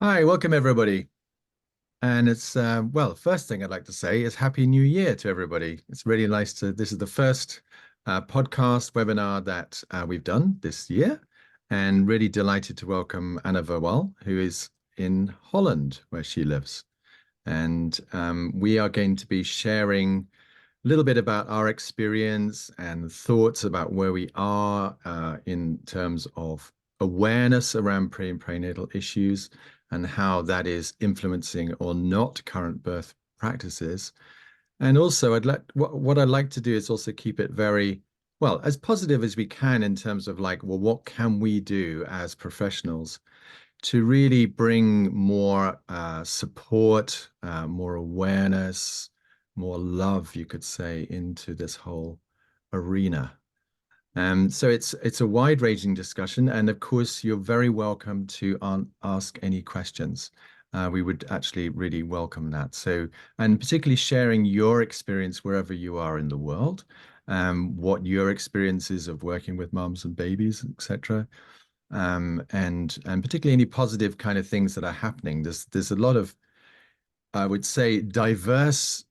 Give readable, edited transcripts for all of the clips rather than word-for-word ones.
Hi, welcome everybody. And well, first thing I'd like to say is Happy New Year to everybody. It's really nice this is the first podcast webinar that we've done this year, and really delighted to welcome Anna Verwaal, who is in Holland, where she lives. And we are going to be sharing a little bit about our experience and thoughts about where we are in terms of awareness around pre and prenatal issues and how that is influencing or not current birth practices. And also, what I'd like to do is also keep it very well as positive as we can in terms of like, well, what can we do as professionals to really bring more support, more awareness, more love, you could say, into this whole arena. So it's a wide-ranging discussion, and of course, you're very welcome to ask any questions. We would actually really welcome that. So, and particularly sharing your experience wherever you are in the world, what your experience is of working with moms and babies, etc. And particularly any positive kind of things that are happening. There's a lot of, I would say, diverse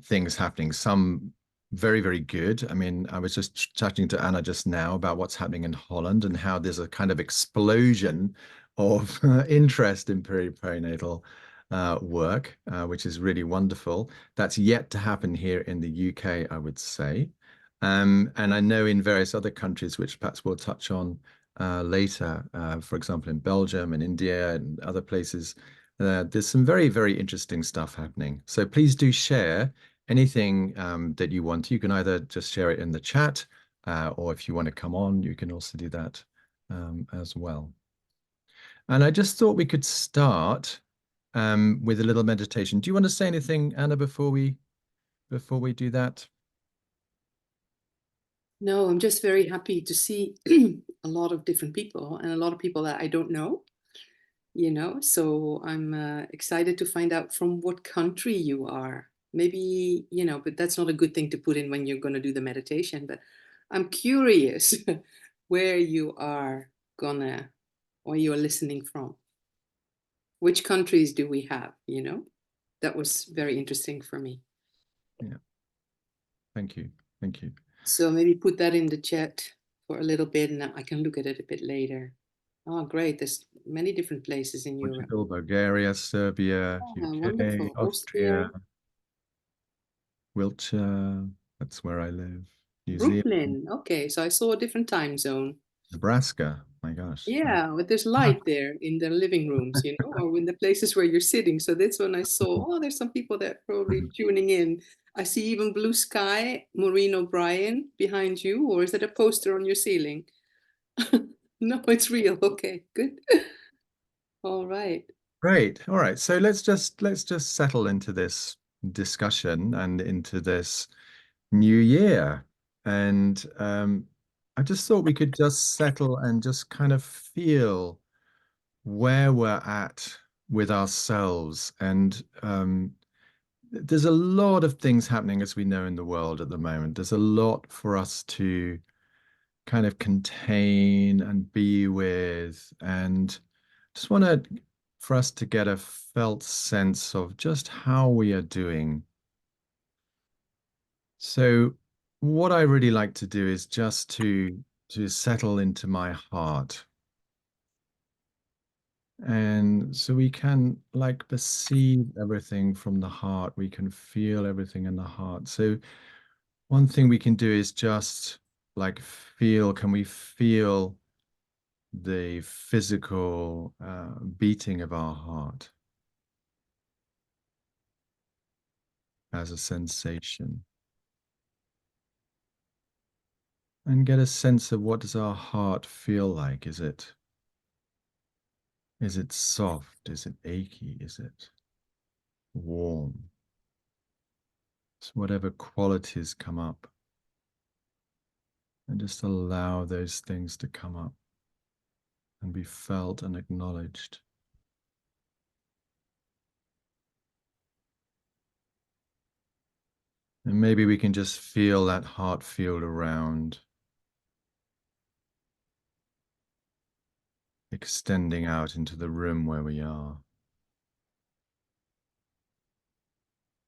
things happening. Some very, very good. I mean, I was just chatting to Anna just now about what's happening in Holland and how there's a kind of explosion of interest in perinatal work, which is really wonderful. That's yet to happen here in the UK, I would say. And I know in various other countries, which perhaps we'll touch on later, for example, in Belgium and India and other places, there's some very, very interesting stuff happening. So please do share anything that you want. You can either just share it in the chat, or if you want to come on, you can also do that as well. And I just thought we could start with a little meditation. Do you want to say anything, Anna, before we do that? No, I'm just very happy to see a lot of different people and a lot of people that I don't know, So I'm excited to find out from what country you are. Maybe, but that's not a good thing to put in when you're going to do the meditation. But I'm curious where you are gonna or you're listening from. Which countries do we have? That was very interesting for me. Yeah, thank you. Thank you. So maybe put that in the chat for a little bit and I can look at it a bit later. Oh, great. There's many different places in Europe. Portugal, Bulgaria, Serbia, Oh, UK, wonderful. Austria, Austria, Wiltshire, that's where I live. New Zealand, Brooklyn. Okay, so I saw a different time zone. Nebraska. My gosh. Yeah, but there's light there in the living rooms, or in the places where you're sitting. So that's when I saw, oh, there's some people that probably tuning in. I see even blue sky, Maureen O'Brien behind you, or is that a poster on your ceiling? No, it's real. Okay, good. All right. Great. All right. So let's just settle into this discussion and into this new year. And I just thought we could just settle and just kind of feel where we're at with ourselves. And there's a lot of things happening, as we know, in the world at the moment. There's a lot for us to kind of contain and be with. And just want for us to get a felt sense of just how we are doing. So what I really like to do is just to settle into my heart. And so we can like perceive everything from the heart. We can feel everything in the heart. So one thing we can do is just like can we feel the physical beating of our heart as a sensation? And get a sense of what does our heart feel like? Is it soft? Is it achy? Is it warm? So whatever qualities come up, and just allow those things to come up and be felt and acknowledged. And maybe we can just feel that heart field around extending out into the room where we are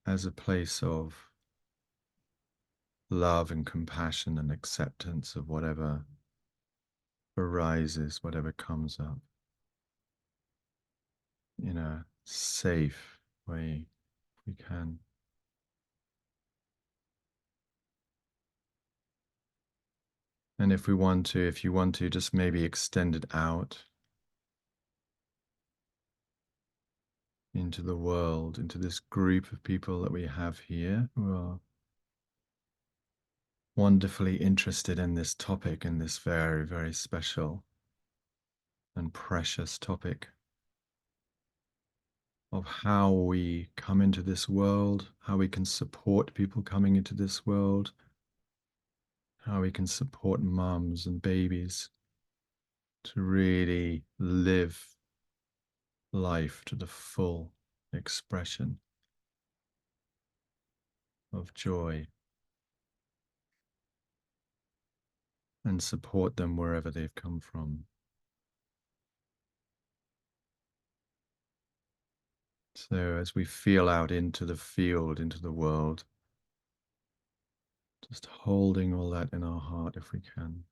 as a place of love and compassion and acceptance of whatever arises, whatever comes up in a safe way if we can. And if you want to, just maybe extend it out into the world, into this group of people that we have here who are wonderfully interested in this topic, in this very, very special and precious topic of how we come into this world, how we can support people coming into this world, how we can support mums and babies to really live life to the full expression of joy and support them wherever they've come from. So as we feel out into the field, into the world, just holding all that in our heart if we can.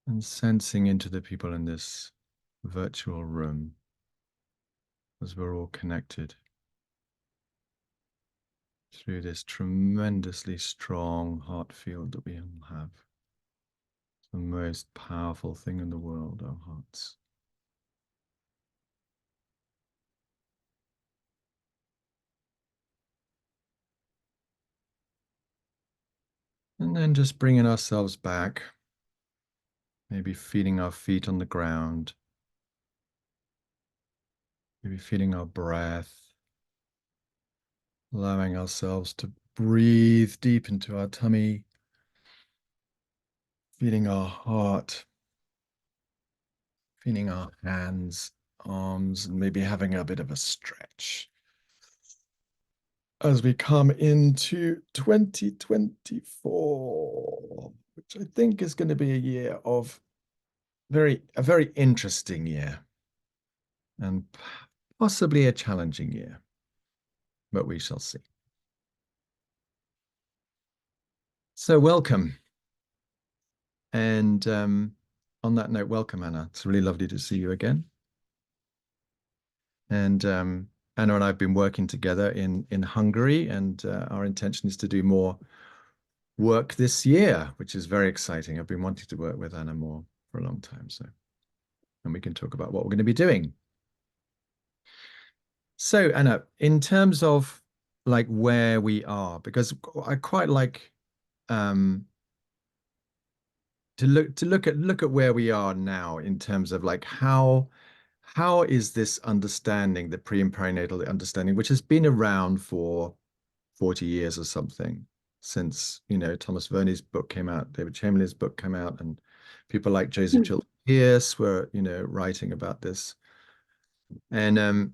And sensing into the people in this virtual room as we're all connected through this tremendously strong heart field that we all have. It's the most powerful thing in the world, our hearts. And then just bringing ourselves back, maybe feeling our feet on the ground, maybe feeling our breath, allowing ourselves to breathe deep into our tummy, feeling our heart, feeling our hands, arms, and maybe having a bit of a stretch as we come into 2024, which I think is going to be a year of a very interesting year and possibly a challenging year, but we shall see. So welcome. And on that note, welcome, Anna. It's really lovely to see you again. And Anna and I have been working together in Hungary, and our intention is to do more work this year, which is very exciting. I've been wanting to work with Anna more for a long time, and we can talk about what we're going to be doing. So, Anna, in terms of like where we are, because I quite like to look at where we are now in terms of like how is this understanding, the pre and perinatal understanding, which has been around for 40 years or something, since, Thomas Verney's book came out, David Chamberlain's book came out, and people like Joseph Chilton Pearce were, writing about this. And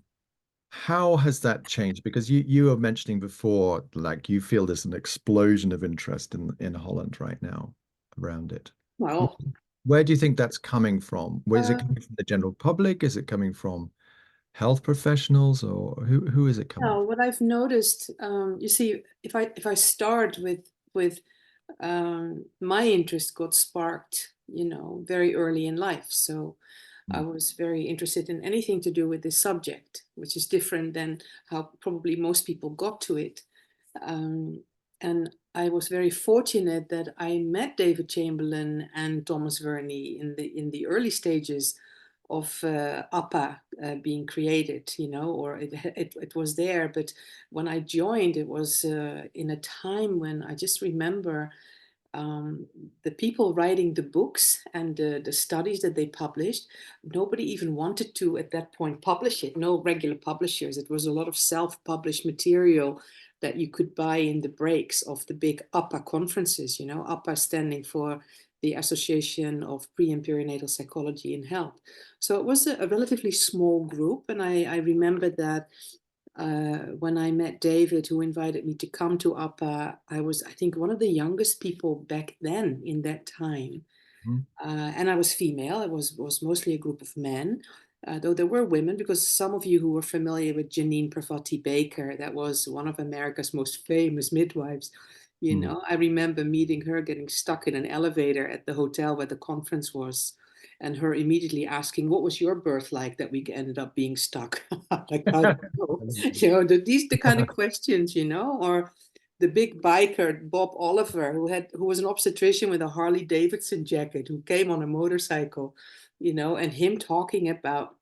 how has that changed? Because you were mentioning before, like you feel there's an explosion of interest in Holland right now around it. Well, Where do you think that's coming from? Where is it uh, coming from the general public? Is it coming from health professionals, or who is it coming what I've noticed, you see, if I start with my interest got sparked, very early in life. So I from? was very interested in anything to do with this subject, which is different than how probably most people got to it. And I was very fortunate that I met David Chamberlain and Thomas Verney in the early stages of APA being created, or it was there. But when I joined, it was in a time when I just remember the people writing the books and the studies that they published, nobody even wanted to at that point publish it. No regular publishers. It was a lot of self-published material that you could buy in the breaks of the big APA conferences. APA standing for the Association of Pre and Perinatal Psychology and Health. So it was a relatively small group, and I remember that When I met David, who invited me to come to APA, I was, I think, one of the youngest people back then in that time. Mhm. And I was female. It was mostly a group of men, though there were women, because some of you who were familiar with Janine Pravati Baker, that was one of America's most famous midwives. You Mm. know, I remember meeting her, getting stuck in an elevator at the hotel where the conference was, and her immediately asking, "What was your birth like that we ended up being stuck?" Like, I don't know. You know, these the kind of questions, you know, or the big biker Bob Oliver, who was an obstetrician with a Harley Davidson jacket, who came on a motorcycle, you know, and him talking about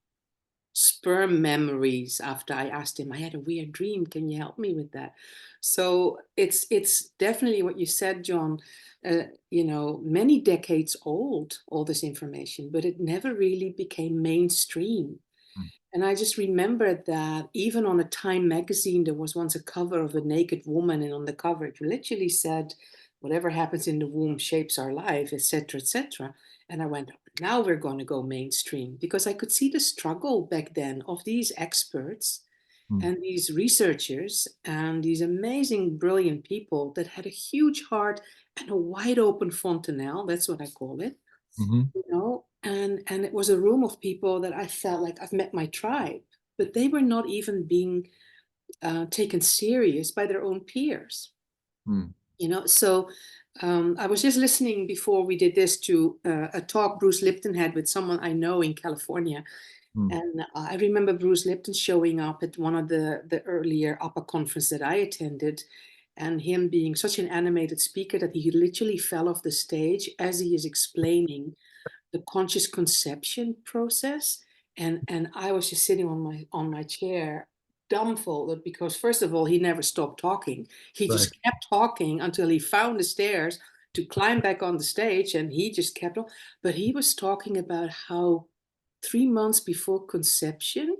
sperm memories after I asked him, I had a weird dream. Can you help me with that? So it's definitely what you said, John. You know, many decades old, all this information, but it never really became mainstream. Mm. And I just remembered that even on a Time magazine, there was once a cover of a naked woman, and on the cover it literally said, "Whatever happens in the womb shapes our life," etc., etc. And I went, now we're going to go mainstream, because I could see the struggle back then of these experts Mm. and these researchers and these amazing, brilliant people that had a huge heart and a wide open fontanelle. That's what I call it, Mhm. you know, and it was a room of people that I felt like I've met my tribe, but they were not even being taken serious by their own peers, Mm. you know. So I was just listening before we did this to a talk Bruce Lipton had with someone I know in California. Mm. And I remember Bruce Lipton showing up at one of the earlier APA conference that I attended, and him being such an animated speaker that he literally fell off the stage as he is explaining the conscious conception process. And I was just sitting on my chair dumbfolded, because first of all, he never stopped talking. He Right. just kept talking until he found the stairs to climb back on the stage, and he just kept on. But he was talking about how 3 months before conception,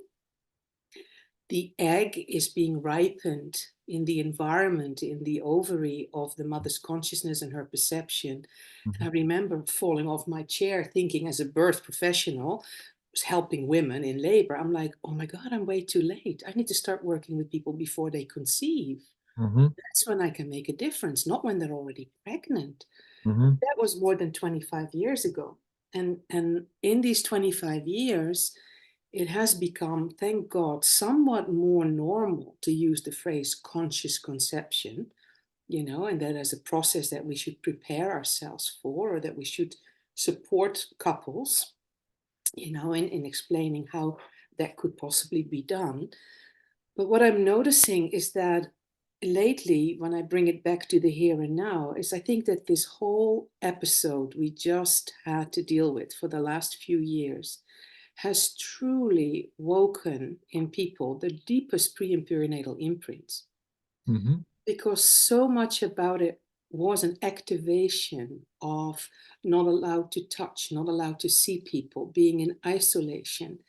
the egg is being ripened in the environment, in the ovary of the mother's consciousness and her perception. And Mhm. I remember falling off my chair thinking, as a birth professional, was helping women in labor, I'm like, oh my God, I'm way too late. I need to start working with people before they conceive. Mhm. That's when I can make a difference, not when they're already pregnant. Mhm. That was more than 25 years ago. And in these 25 years, it has become, thank God, somewhat more normal to use the phrase conscious conception, you know, and that as a process that we should prepare ourselves for, or that we should support couples, you know, in explaining how that could possibly be done. But what I'm noticing is that lately, when I bring it back to the here and now, is I think that this whole episode we just had to deal with for the last few years has truly woken in people the deepest pre and perinatal imprints, Mhm. because so much about it was an activation of not allowed to touch, not allowed to see people, being in isolation,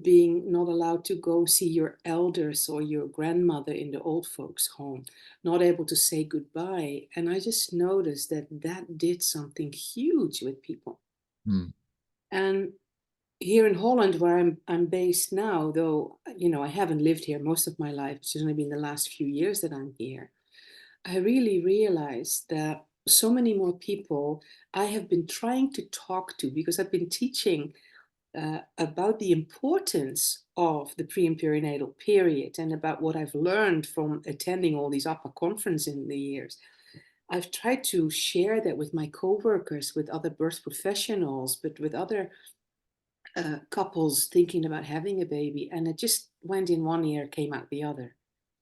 being not allowed to go see your elders or your grandmother in the old folks' home, not able to say goodbye. And I just noticed that that did something huge with people. Mm. And here in Holland, where I'm based now, though, you know, I haven't lived here most of my life, it's only been the last few years that I'm here, I really realized that so many more people I have been trying to talk to, because I've been teaching about the importance of the pre and perinatal period, and about what I've learned from attending all these upper conferences in the years. I've tried to share that with my coworkers, with other birth professionals, but with other couples thinking about having a baby, and it just went in one ear, came out the other.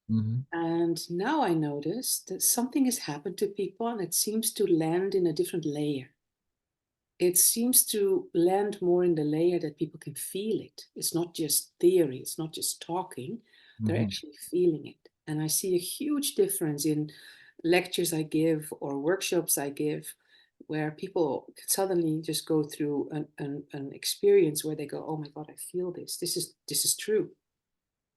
Mhm. And now I notice that something has happened to people, and it seems to land in a different layer. It seems to land more in the layer that people can feel it. It's not just theory, it's not just talking, they're Mhm. actually feeling it. And I see a huge difference in lectures I give or workshops I give, where people can suddenly just go through an experience where they go, oh my God, I feel this. This is true.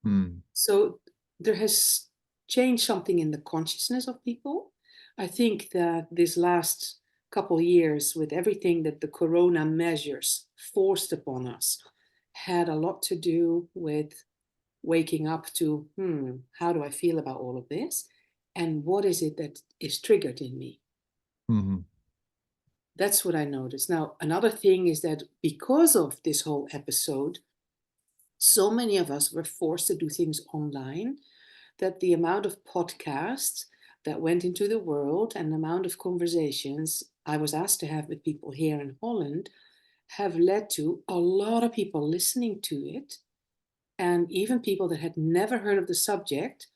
Mm. So there has changed something in the consciousness of people. I think that this last couple years, with everything that the corona measures forced upon us, had a lot to do with waking up to, how do I feel about all of this? And what is it that is triggered in me? Hmm. That's what I noticed. Now, another thing is that because of this whole episode, so many of us were forced to do things online that the amount of podcasts that went into the world and the amount of conversations I was asked to have with people here in Holland have led to a lot of people listening to it, and even people that had never heard of the subject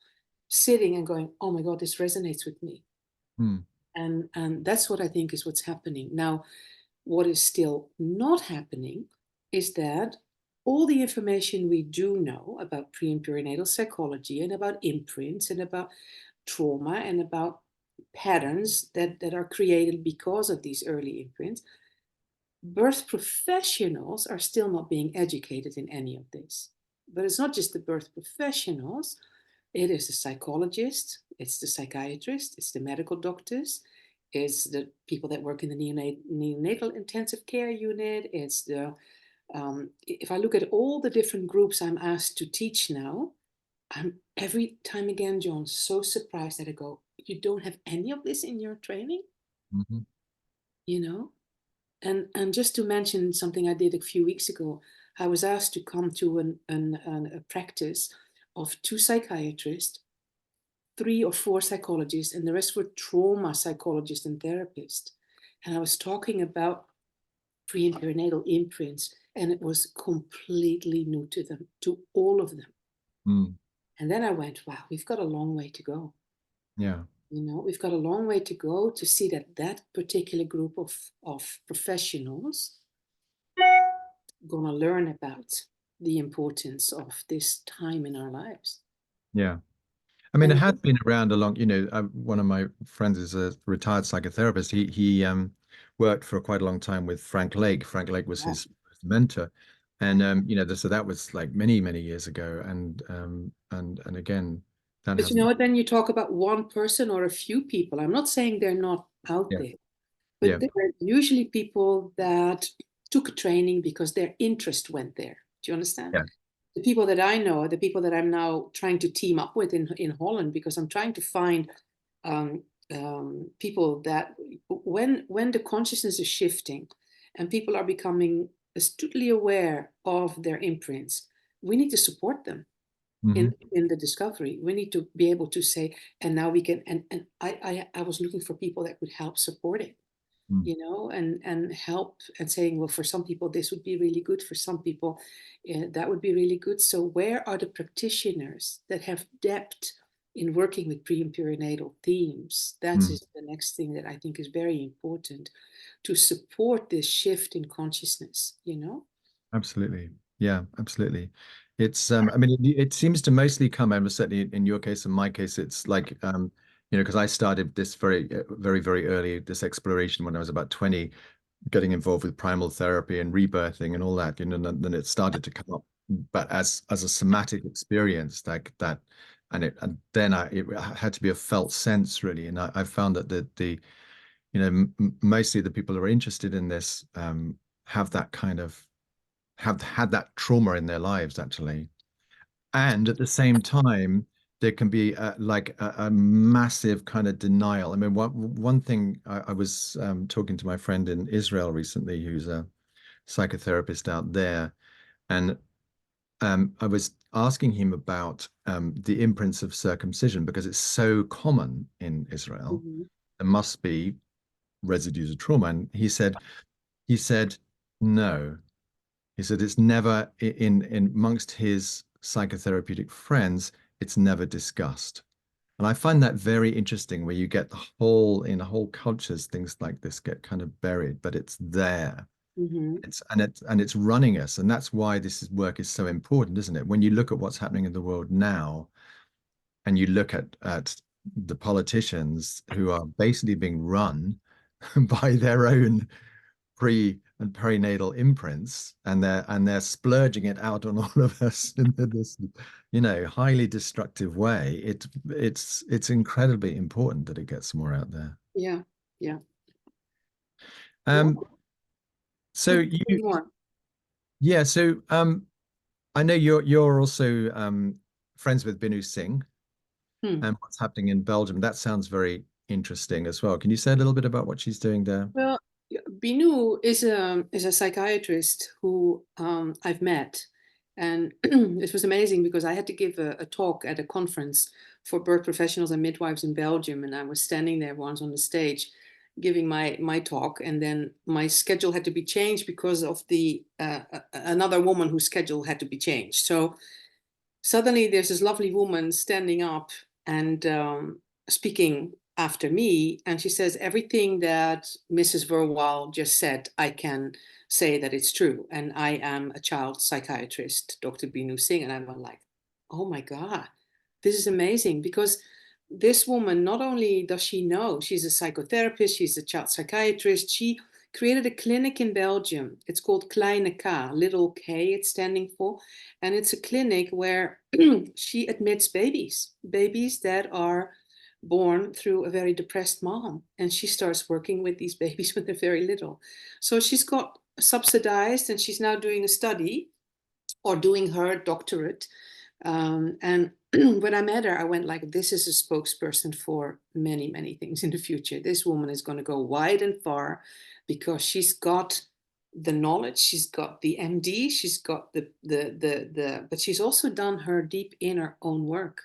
sitting and going, oh my God, this resonates with me. Mm. And that's what I think is what's happening. Now, what is still not happening is that all the information we do know about pre and perinatal psychology and about imprints and about trauma and about patterns that are created because of these early imprints, birth professionals are still not being educated in any of this. But it's not just the birth professionals, it is the psychologist, it's the psychiatrist, it's the medical doctors, it's the people that work in the neonatal intensive care unit, it's the if I look at all the different groups I'm asked to teach now, I'm every time again, John, so surprised that I go, you don't have any of this in your training, Hmm. you know? And just to mention something I did a few weeks ago, I was asked to come to a practice of two psychiatrists, three or four psychologists, and the rest were trauma psychologists and therapists. And I was talking about pre and perinatal imprints, and it was completely new to them, to all of them. Mm. And then I went, wow, we've got a long way to go. Yeah. We've got a long way to go to see that that particular group of professionals gonna learn about the importance of this time in our lives. Yeah. I mean, it And has been around a long, one of my friends is a retired psychotherapist. He worked for quite a long time with Frank Lake. Frank Lake was yeah, his mentor. And so that was like many, many years ago. And again, that but you know hasn't. what? Then you talk about one person or a few people. I'm not saying they're not out Yeah. there, but Yeah. they're usually people that took a training because their interest went there. Do you understand? Yeah. The people that I know are the people that I'm now trying to team up with in Holland, because I'm trying to find um, people that when the consciousness is shifting and people are becoming astutely aware of their imprints, we need to support them Hmm. in the discovery. We need to be able to say, and now we can, and I was looking for people that could help support it, Mm. and help and saying, well, for some people this would be really good, for some people that would be really good. So where are the practitioners that have depth in working with pre and perinatal themes? That Mm. is the next thing that I think is very important to support this shift in consciousness. Absolutely. Yeah, absolutely. It's I mean it seems to mostly come, and certainly in your case and my case, it's like because I started this very, very early, this exploration when I was about 20, getting involved with primal therapy and rebirthing and all that, and then it started to come up, but as a somatic experience like that, and then it had to be a felt sense really, and I found that the mostly the people who are interested in this have that kind of have had that trauma in their lives actually, and at the same time there can be a massive kind of denial. I mean, one thing I was talking to my friend in Israel recently, who's a psychotherapist out there, and I was asking him about the imprints of circumcision because it's so common in Israel. Mm-hmm. There must be residues of trauma, and he said no. He said it's never in amongst his psychotherapeutic friends, it's never discussed. And I find that very interesting where you get in whole cultures, things like this get kind of buried, but it's there. Mm-hmm. It's running us. And that's why work is so important, isn't it? When you look at what's happening in the world now, and you look at the politicians who are basically being run by their own pre and perinatal imprints, and they're splurging it out on all of us in this highly destructive way. It's incredibly important that it gets more out there. Yeah, yeah, yeah. um so Could you you say more? yeah so I know you're also friends with Binu Singh Hmm. and what's happening in Belgium. That sounds very interesting as well. Can you say a little bit about what she's doing there? Well, Binu is a psychiatrist who I've met, and it was amazing because I had to give a talk at a conference for birth professionals and midwives in Belgium, and I was standing there once on the stage giving my talk, and then my schedule had to be changed because of the another woman whose schedule had to be changed. So suddenly there's this lovely woman standing up and speaking after me, and she says everything that Mrs. Verwaal just said, I can say that it's true, and I am a child psychiatrist, Dr. Binu Singh. And I went like, oh my god, this is amazing, because this woman, not only does she know, she's a psychotherapist, she's a child psychiatrist, she created a clinic in Belgium. It's called Kleine K, little K it's standing for, and it's a clinic where she admits babies that are born through a very depressed mom. And she starts working with these babies when they're very little. So she's got subsidized, and she's now doing a study or doing her doctorate. And when I met her, I went like, this is a spokesperson for many, many things in the future. This woman is going to go wide and far because she's got the knowledge, she's got the MD, she's got but she's also done her deep inner own work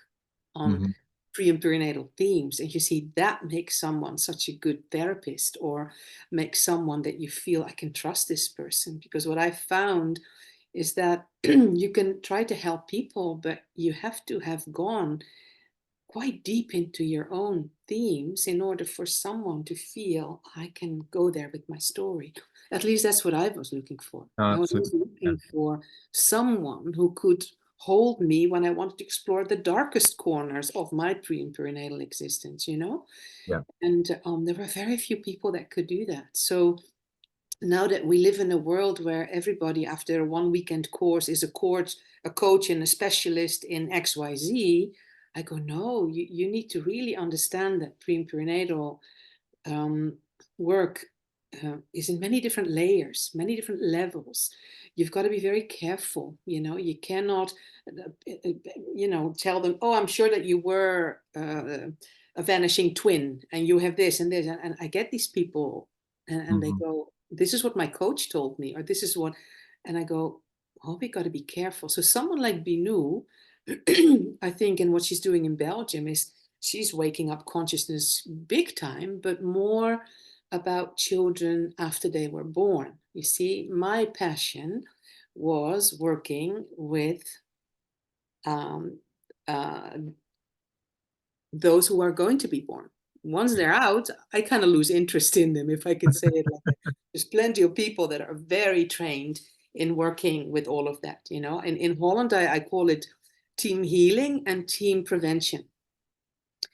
on Hmm. pre and perinatal themes. And you see, that makes someone such a good therapist, or makes someone that you feel, I can trust this person. Because what I found is that you can try to help people, but you have to have gone quite deep into your own themes in order for someone to feel, I can go there with my story. At least that's what I was looking for. I was Absolutely. always looking for someone who could hold me when I wanted to explore the darkest corners of my pre and perinatal existence, you know? Yeah. And there were very few people that could do that. So now that we live in a world where everybody after a one weekend course is a coach and a specialist in XYZ, I go, no, you need to really understand that pre and perinatal um, work is in many different layers, many different levels. You've got to be very careful. You cannot, tell them, oh, I'm sure that you were a vanishing twin and you have this and this. And I get these people, and they Hmm. go, this is what my coach told me, or this is what, and I go, oh, we got to be careful. So someone like Binu, I think, and what she's doing in Belgium is she's waking up consciousness big time, but more about children after they were born. You see, my passion was working with um, uh, those who are going to be born. Once they're out, I kind of lose interest in them, if I could say it like that. There's plenty of people that are very trained in working with all of that, you know. And in Holland, I call it team healing and team prevention.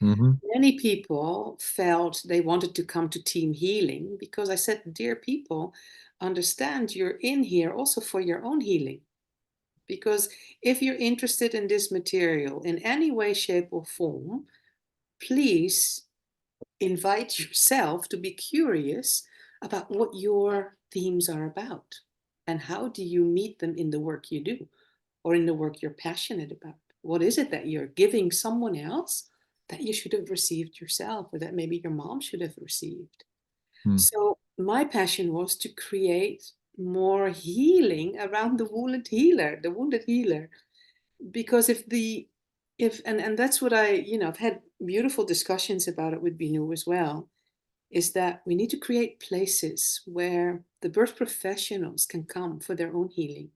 Hmm. Many people felt they wanted to come to team healing because I said, dear people, understand you're in here also for your own healing. Because if you're interested in this material in any way, shape, or form, please invite yourself to be curious about what your themes are about, and how do you meet them in the work you do, or in the work you're passionate about. What is it that you're giving someone else that you should have received yourself, or that maybe your mom should have received? So my passion was to create more healing around the wounded healer. Because if that's what I've had beautiful discussions about it with Binu as well, is that we need to create places where the birth professionals can come for their own healing,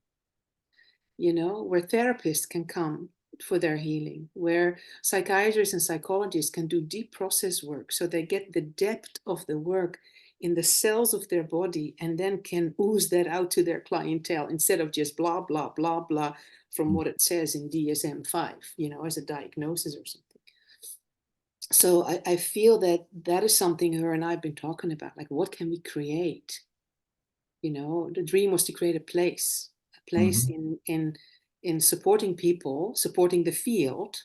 where therapists can come for their healing, where psychiatrists and psychologists can do deep process work so they get the depth of the work in the cells of their body, and then can ooze that out to their clientele instead of just blah, blah, blah, blah from what it says in DSM-5, as a diagnosis or something. So I feel that that is something her and I have been talking about. Like, what can we create? The dream was to create a place Hmm. in supporting people, supporting the field,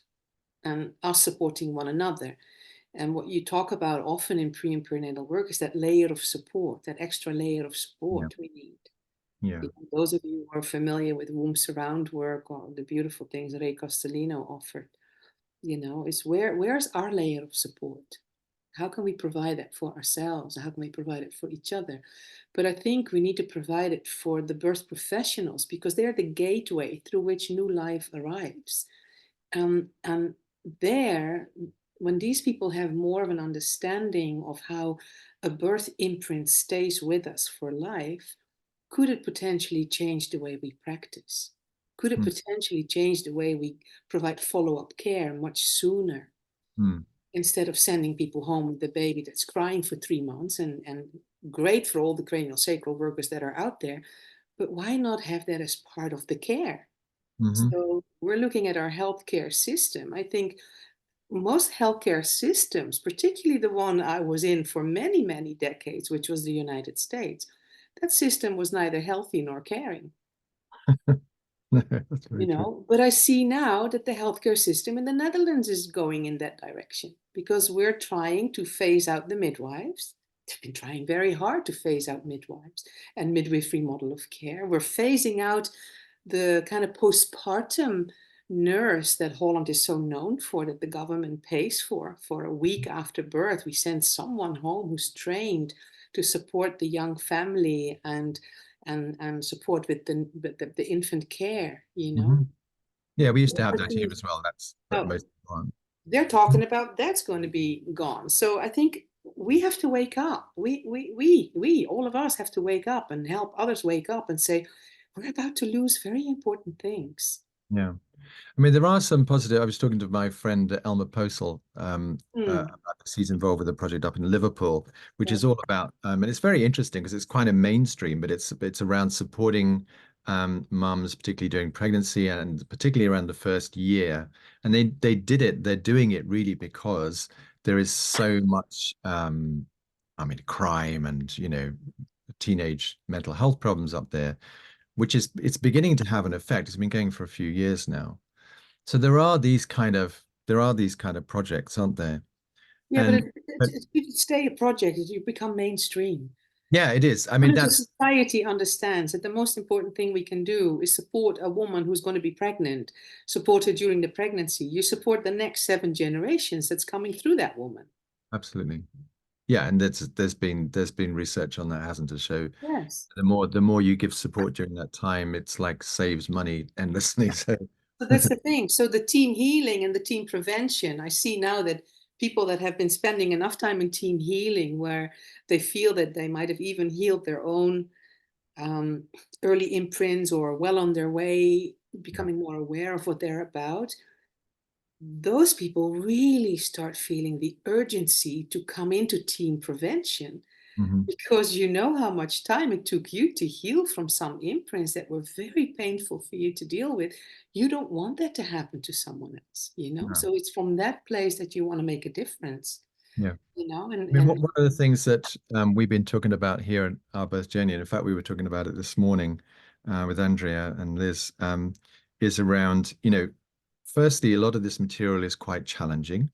and us supporting one another. And what you talk about often in pre and perinatal work is that layer of support, that extra layer of Yeah. support we need. Yeah. Those of you who are familiar with womb surround work or the beautiful things Ray Castellino offered, is where's our layer of support? How can we provide that for ourselves? How can we provide it for each other? But I think we need to provide it for the birth professionals because they're the gateway through which new life arrives. And there, when these people have more of an understanding of how a birth imprint stays with us for life, could it potentially change the way we practice? Could it Mm. potentially change the way we provide follow-up care much sooner? Mm. Instead of sending people home with the baby that's crying for 3 months, and great for all the cranial sacral workers that are out there, but why not have that as part of the care? Hmm. So we're looking at our healthcare system. I think most healthcare systems, particularly the one I was in for many, many decades, which was the United States, that system was neither healthy nor caring. No, that's very true. But I see now that the healthcare system in the Netherlands is going in that direction because we're trying to phase out the midwives. They've been trying very hard to phase out midwives and midwifery model of care. We're phasing out the kind of postpartum nurse that Holland is so known for, that the government pays for a week after birth. We send someone home who's trained to support the young family and support with the infant care. Hmm. Yeah, we used to Well, have I that here think, as well. That's but oh, most aren't. they're talking about that's going to be gone. So I think we have to wake up. All of us have to wake up and help others wake up and say, we're about to lose very important things. Yeah. I mean, there are some positive. I was talking to my friend Elmer Posel Mm, about this. He's involved with a project up in Liverpool, which yeah. is all about, and it's very interesting because it's quite a mainstream, but it's around supporting mums, particularly during pregnancy and particularly around the first year. And they did it. They're doing it really because there is so much, I mean, crime and teenage mental health problems up there, which is it's beginning to have an effect. It's been going for a few years now. So there are these kind of projects, aren't there? Yeah, but And but it should stay a project. It should become mainstream. yeah, it is. I As mean, soon as the that's society understands that the most important thing we can do is support a woman who's going to be pregnant, support her during the pregnancy, you support the next 7 generations that's coming through that woman. absolutely. Yeah, and there's been research on that, hasn't it? Show Yes. the more you give support during that time, it's like saves money endlessly. So So that's the thing. So the team healing and the team prevention, I see now that people that have been spending enough time in team healing where they feel that they might have even healed their own um, early imprints or well on their way, yeah. becoming more aware of what they're about, those people really start feeling the urgency to come into team prevention Hmm. because you know how much time it took you to heal from some imprints that were very painful for you to deal with. You don't want that to happen to someone else. No. So it's from that place that you want to make a difference, Yeah. and I mean, and one of the things that we've been talking about here in our birth journey, and in fact, we were talking about it this morning with Andrea and Liz, is around, firstly, a lot of this material is quite challenging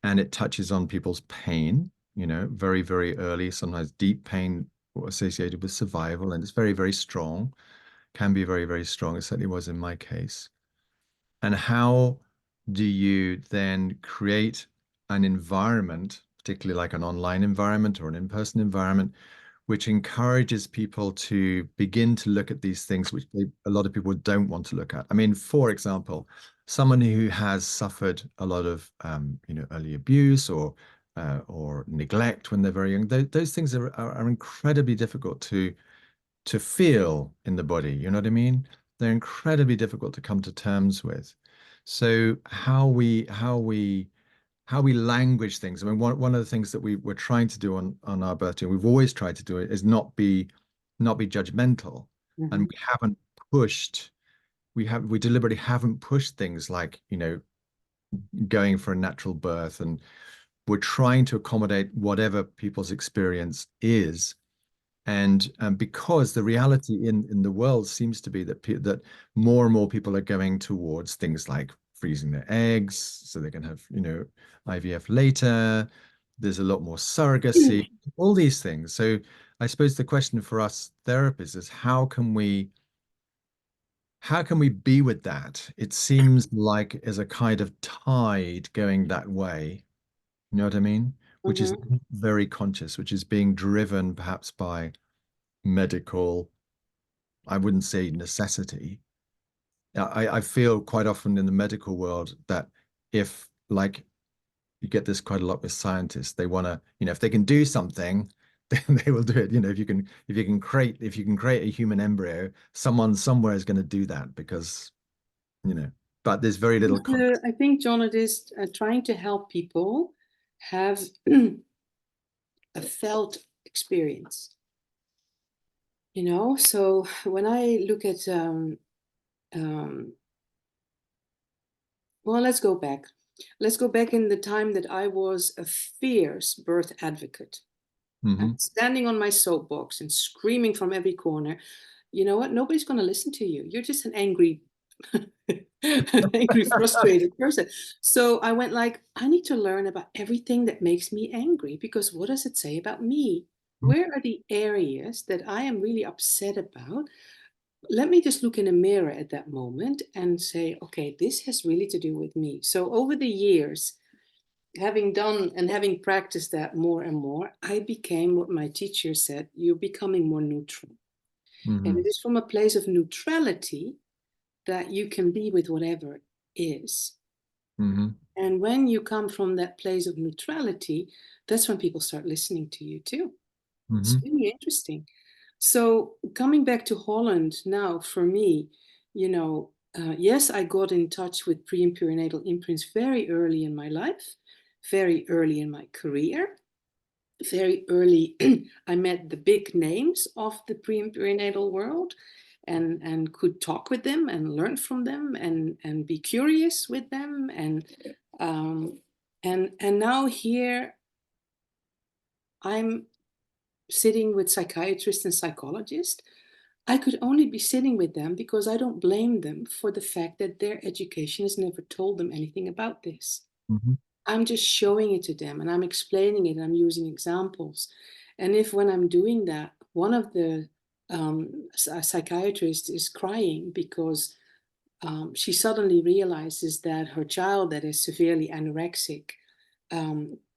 and it touches on people's pain, very, very early, sometimes deep pain associated with survival. And it's very, very strong, can be very, very strong. It certainly was in my case. And how do you then create an environment, particularly like an online environment or an in-person environment, which encourages people to begin to look at these things which a lot of people don't want to look at. I mean, for example, someone who has suffered a lot of, early abuse or neglect when they're very young, those things are incredibly difficult to feel in the body. You know what I mean? They're incredibly difficult to come to terms with. So how we language things. I mean, one of the things that we're trying to do on our birthday, we've always tried to do it, is not be judgmental. And Mhm. we haven't pushed, we deliberately haven't pushed things like, going for a natural birth, and we're trying to accommodate whatever people's experience is. And because the reality in the world seems to be that more and more people are going towards things like freezing their eggs so they can have, IVF later. There's a lot more surrogacy, all these things. So I suppose the question for us therapists is how can we be with that? It seems like is a kind of tide going that way. You know what I mean? Which is Hmm. very conscious, which is being driven perhaps by medical, I wouldn't say necessity. I feel quite often in the medical world that if like you get this quite a lot with scientists, they want to, if they can do something, then they will do it. If you can create a human embryo, someone somewhere is going to do that because, you know, but there's very little context. I think, John, it is trying to help people have a felt experience. So when I look at, um, well, let's go back. Let's go back in the time that I was a fierce birth advocate. And Hmm. standing on my soapbox and screaming from every corner, you know what? Nobody's going to listen to you. You're just an angry, an angry, frustrated person. So I went like, I need to learn about everything that makes me angry because what does it say about me? Where are the areas that I am really upset about? Let me just look in a mirror at that moment and say, okay, this has really to do with me. So over the years, having done and having practiced that more and more, I became what my teacher said, you're becoming more neutral. And it Hmm. is from a place of neutrality that you can be with whatever is. Hmm. And when you come from that place of neutrality, that's when people start listening to you too. It's Hmm. really interesting. So coming back to Holland now, for me, yes, I got in touch with pre and perinatal imprints very early in my life, very early in my career, very early. I met the big names of the pre and perinatal world, and could talk with them and learn from them and be curious with them um, and now here I'm sitting with psychiatrists and psychologists. I could only be sitting with them because I don't blame them for the fact that their education has never told them anything about this. Hmm. I'm just showing it to them and I'm explaining it and I'm using examples. And if when I'm doing that, one of the psychiatrists is crying because she suddenly realizes that her child that is severely anorexic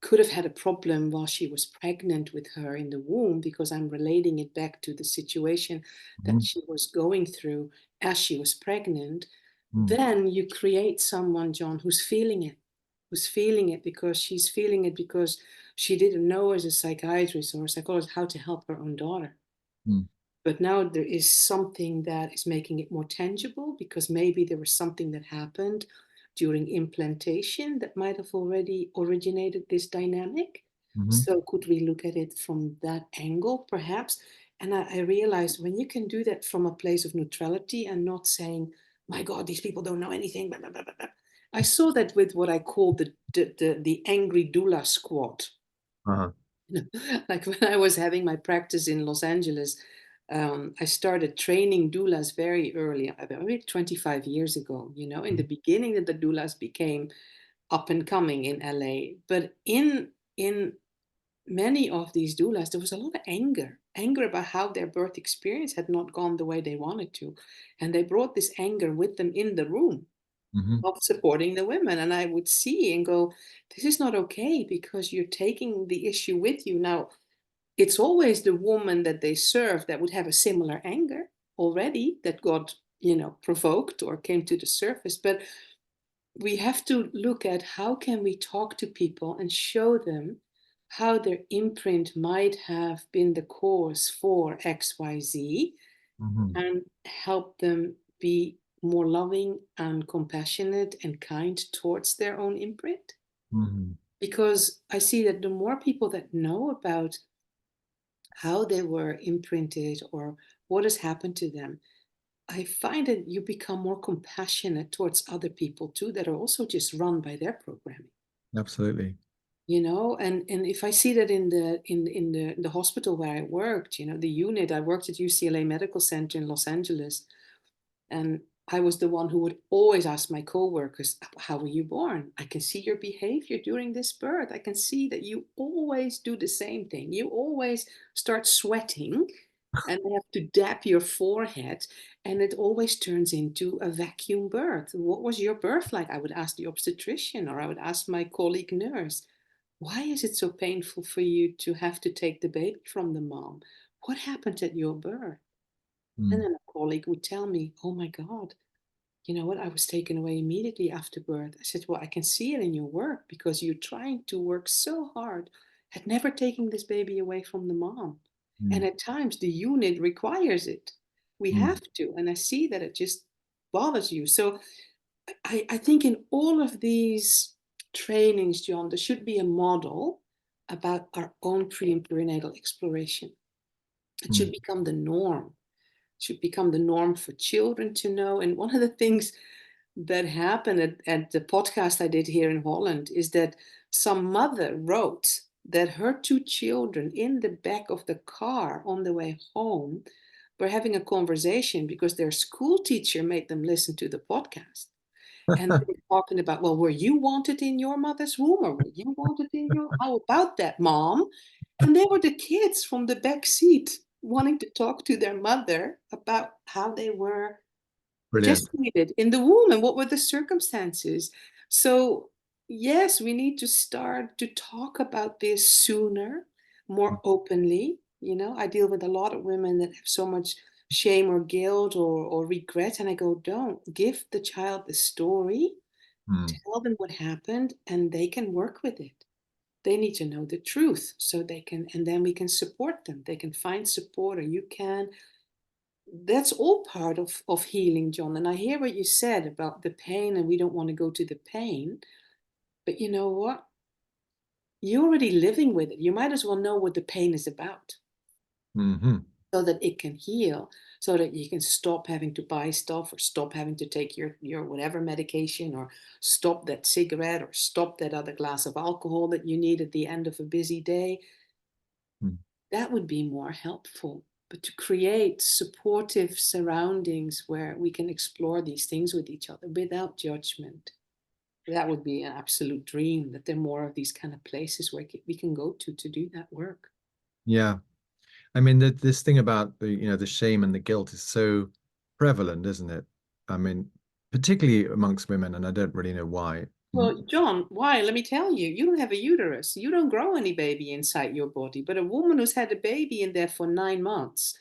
could have had a problem while she was pregnant with her in the womb because I'm relating it back to the situation that Hmm. she was going through as she was pregnant. Hmm. Then you create someone, John, who's feeling it because she's feeling it because she didn't know as a psychiatrist or a psychologist how to help her own daughter. Hmm. But now there is something that is making it more tangible because maybe there was something that happened during implantation that might have already originated this dynamic. Hmm. So could we look at it from that angle, perhaps? And I realized when you can do that from a place of neutrality and not saying, my God, these people don't know anything. Blah, blah, blah, blah, blah. I saw that with what I call the angry doula squad. Uh-huh. Like when I was having my practice in Los Angeles, I started training doulas very early, maybe 25 years ago, in the beginning that the doulas became up and coming in LA. But in many of these doulas, there was a lot of anger about how their birth experience had not gone the way they wanted to. And they brought this anger with them in the room Hmm. of supporting the women. And I would see and go, this is not okay because you're taking the issue with you. Now, it's always the woman that they serve that would have a similar anger already that got, provoked or came to the surface. But we have to look at how can we talk to people and show them how their imprint might have been the cause for XYZ Hmm. and help them be more loving and compassionate and kind towards their own imprint. Hmm. Because I see that the more people that know about how they were imprinted or what has happened to them, I find that you become more compassionate towards other people too that are also just run by their programming. Absolutely. And if I see that in the hospital where I worked, the unit I worked at UCLA Medical Center in Los Angeles, and I was the one who would always ask my coworkers, how were you born? I can see your behavior during this birth. I can see that you always do the same thing. You always start sweating and they have to dap your forehead, and it always turns into a vacuum birth. What was your birth like? I would ask the obstetrician, or I would ask my colleague nurse, why is it so painful for you to have to take the baby from the mom? What happened at your birth? And Mm, then a colleague would tell me, oh my God, you know what? I was taken away immediately after birth. I said, well, I can see it in your work because you're trying to work so hard at never taking this baby away from the mom. And mm, at times the unit requires it. We mm, have to. And I see that it just bothers you. So I think in all of these trainings, John, there should be a model about our own pre and perinatal exploration. It should mm, become the norm. It should become the norm for children to know. And one of the things that happened at the podcast I did here in Holland is that some mother wrote that her two children in the back of the car on the way home were having a conversation because their school teacher made them listen to the podcast. And they were talking about, well, were you wanted in your mother's womb or were you wanted in your, how about that, mom? And they were the kids from the back seat wanting to talk to their mother about how they were brilliant. gestated in the womb and what were the circumstances. So, yes, we need to start to talk about this sooner, more openly. You know, I deal with a lot of women that have so much shame or guilt or regret, and I go, don't give the child the story, Mm, tell them what happened, and they can work with it. They need to know the truth so they can, and then we can support them. They can find support, or you can. That's all part of healing, John. And I hear what you said about the pain and we don't want to go to the pain. But you know what? You're already living with it. You might as well know what the pain is about mhm, so that it can heal, so that you can stop having to buy stuff or stop having to take your whatever medication or stop that cigarette or stop that other glass of alcohol that you need at the end of a busy day. mm. That would be more helpful. But to create supportive surroundings where we can explore these things with each other without judgment, that would be an absolute dream, that there are more of these kind of places where we can go to do that work. Yeah. I mean, this thing about the shame and the guilt is so prevalent, isn't it? I mean, particularly amongst women, and I don't really know why. Mm, Well, John, why? Let me tell you, you don't have a uterus. You don't grow any baby inside your body. But a woman who's had a baby in there for 9 months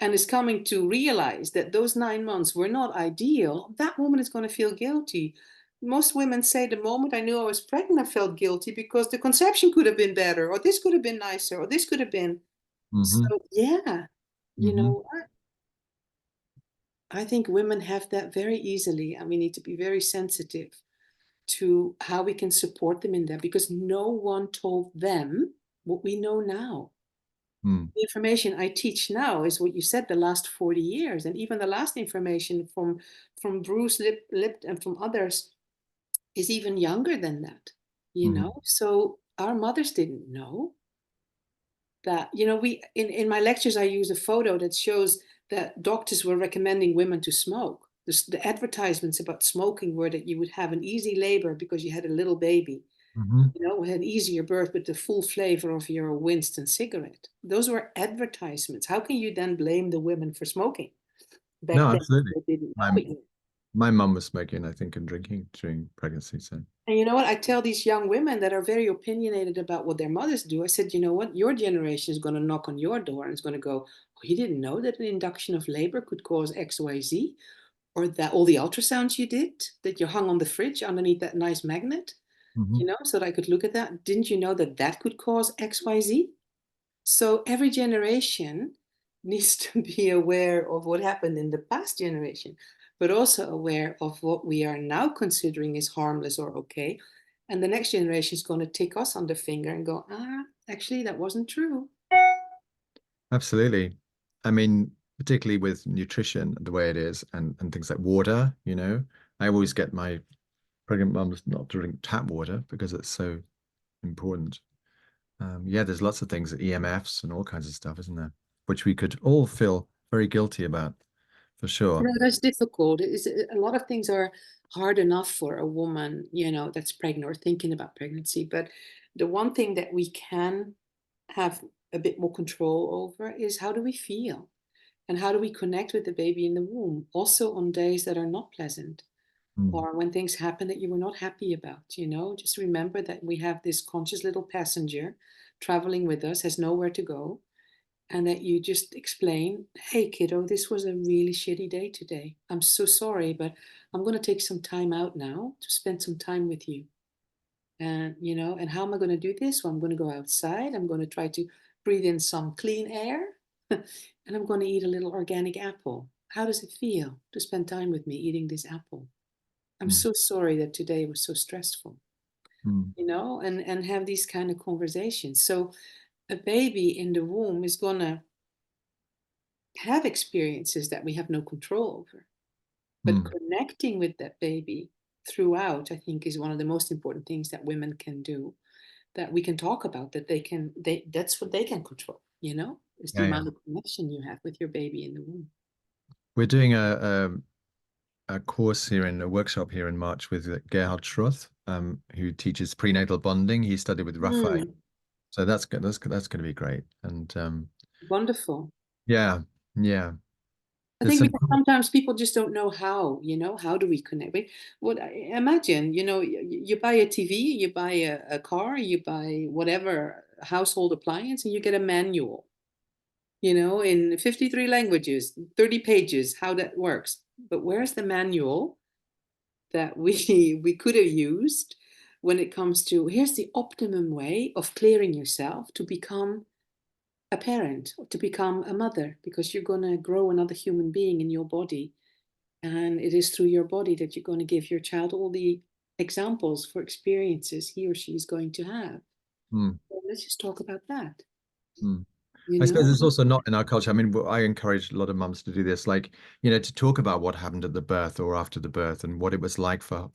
and is coming to realize that those 9 months were not ideal, that woman is going to feel guilty. Most women say the moment I knew I was pregnant, I felt guilty because the conception could have been better, or this could have been nicer, or this could have been. hmm So, yeah, you hmm know what? I think women have that very easily, and we need to be very sensitive to how we can support them in that because no one told them what we know now. mm, The information I teach now is what you said, the last 40 years, and even the last information from Bruce Lipton and from others is even younger than that, you hmm know? So our mothers didn't know that, you know, we in my lectures I use a photo that shows that doctors were recommending women to smoke. The advertisements about smoking were that you would have an easy labor because you had a little baby, hmm you know, had easier birth with the full flavor of your Winston cigarette. Those were advertisements. How can you then blame the women for smoking? Back No, then, absolutely. they didn't My know it yet. my mum was smoking, I think, and drinking during pregnancy. So, And you know what? I tell these young women that are very opinionated about what their mothers do, I said, you know what? Your generation is going to knock on your door and it's going to go, oh, you didn't know that an induction of labor could cause XYZ? Or that all the ultrasounds you did, that you hung on the fridge underneath that nice magnet, hmm you know, so that I could look at that. Didn't you know that that could cause XYZ? So every generation needs to be aware of what happened in the past generation, but also aware of what we are now considering is harmless or okay. And the next generation is going to take us on the finger and go, actually, that wasn't true. absolutely. I mean, particularly with nutrition, the way it is, and things like water. I always get my pregnant mums not to drink tap water because it's so important. Yeah, there's lots of things, EMFs and all kinds of stuff, isn't there? Which we could all feel very guilty about for sure. That's difficult. A lot of things are hard enough for a woman, that's pregnant or thinking about pregnancy. But the one thing that we can have a bit more control over is how do we feel and how do we connect with the baby in the womb, also on days that are not pleasant Mm, or when things happen that you were not happy about. Just remember that we have this conscious little passenger traveling with us, has nowhere to go, and that you just explain, hey, kiddo, this was a really shitty day today. I'm so sorry, but I'm going to take some time out now to spend some time with you. And how am I going to do this? Well, I'm going to go outside. I'm going to try to breathe in some clean air and I'm going to eat a little organic apple. How does it feel to spend time with me eating this apple? I'm mm, so sorry that today was so stressful, mm, and have these kind of conversations. So a baby in the womb is going to have experiences that we have no control over. But mm. connecting with that baby throughout, I think, is one of the most important things that women can do, that we can talk about, that that's what they can control, is the Yeah, yeah. amount of connection you have with your baby in the womb. We're doing a course here in a workshop here in March with Gerhard Schroth, who teaches prenatal bonding. He studied with Raphael, Mm, so that's good. That's going to be great. And wonderful. yeah, yeah. I There's think some. because sometimes people just don't know how do we connect? Imagine, you buy a TV, you buy a car, you buy whatever household appliance, and you get a manual, in 53 languages, 30 pages, how that works. But where's the manual that we could have used when it comes to here's the optimum way of clearing yourself to become a parent or to become a mother, because you're going to grow another human being in your body, and it is through your body that you're going to give your child all the examples for experiences he or she is going to have. Mm, So let's just talk about that, mm. you I suppose know it's also not in our culture. I mean, I encourage a lot of mums to do this, like, to talk about what happened at the birth or after the birth and what it was like for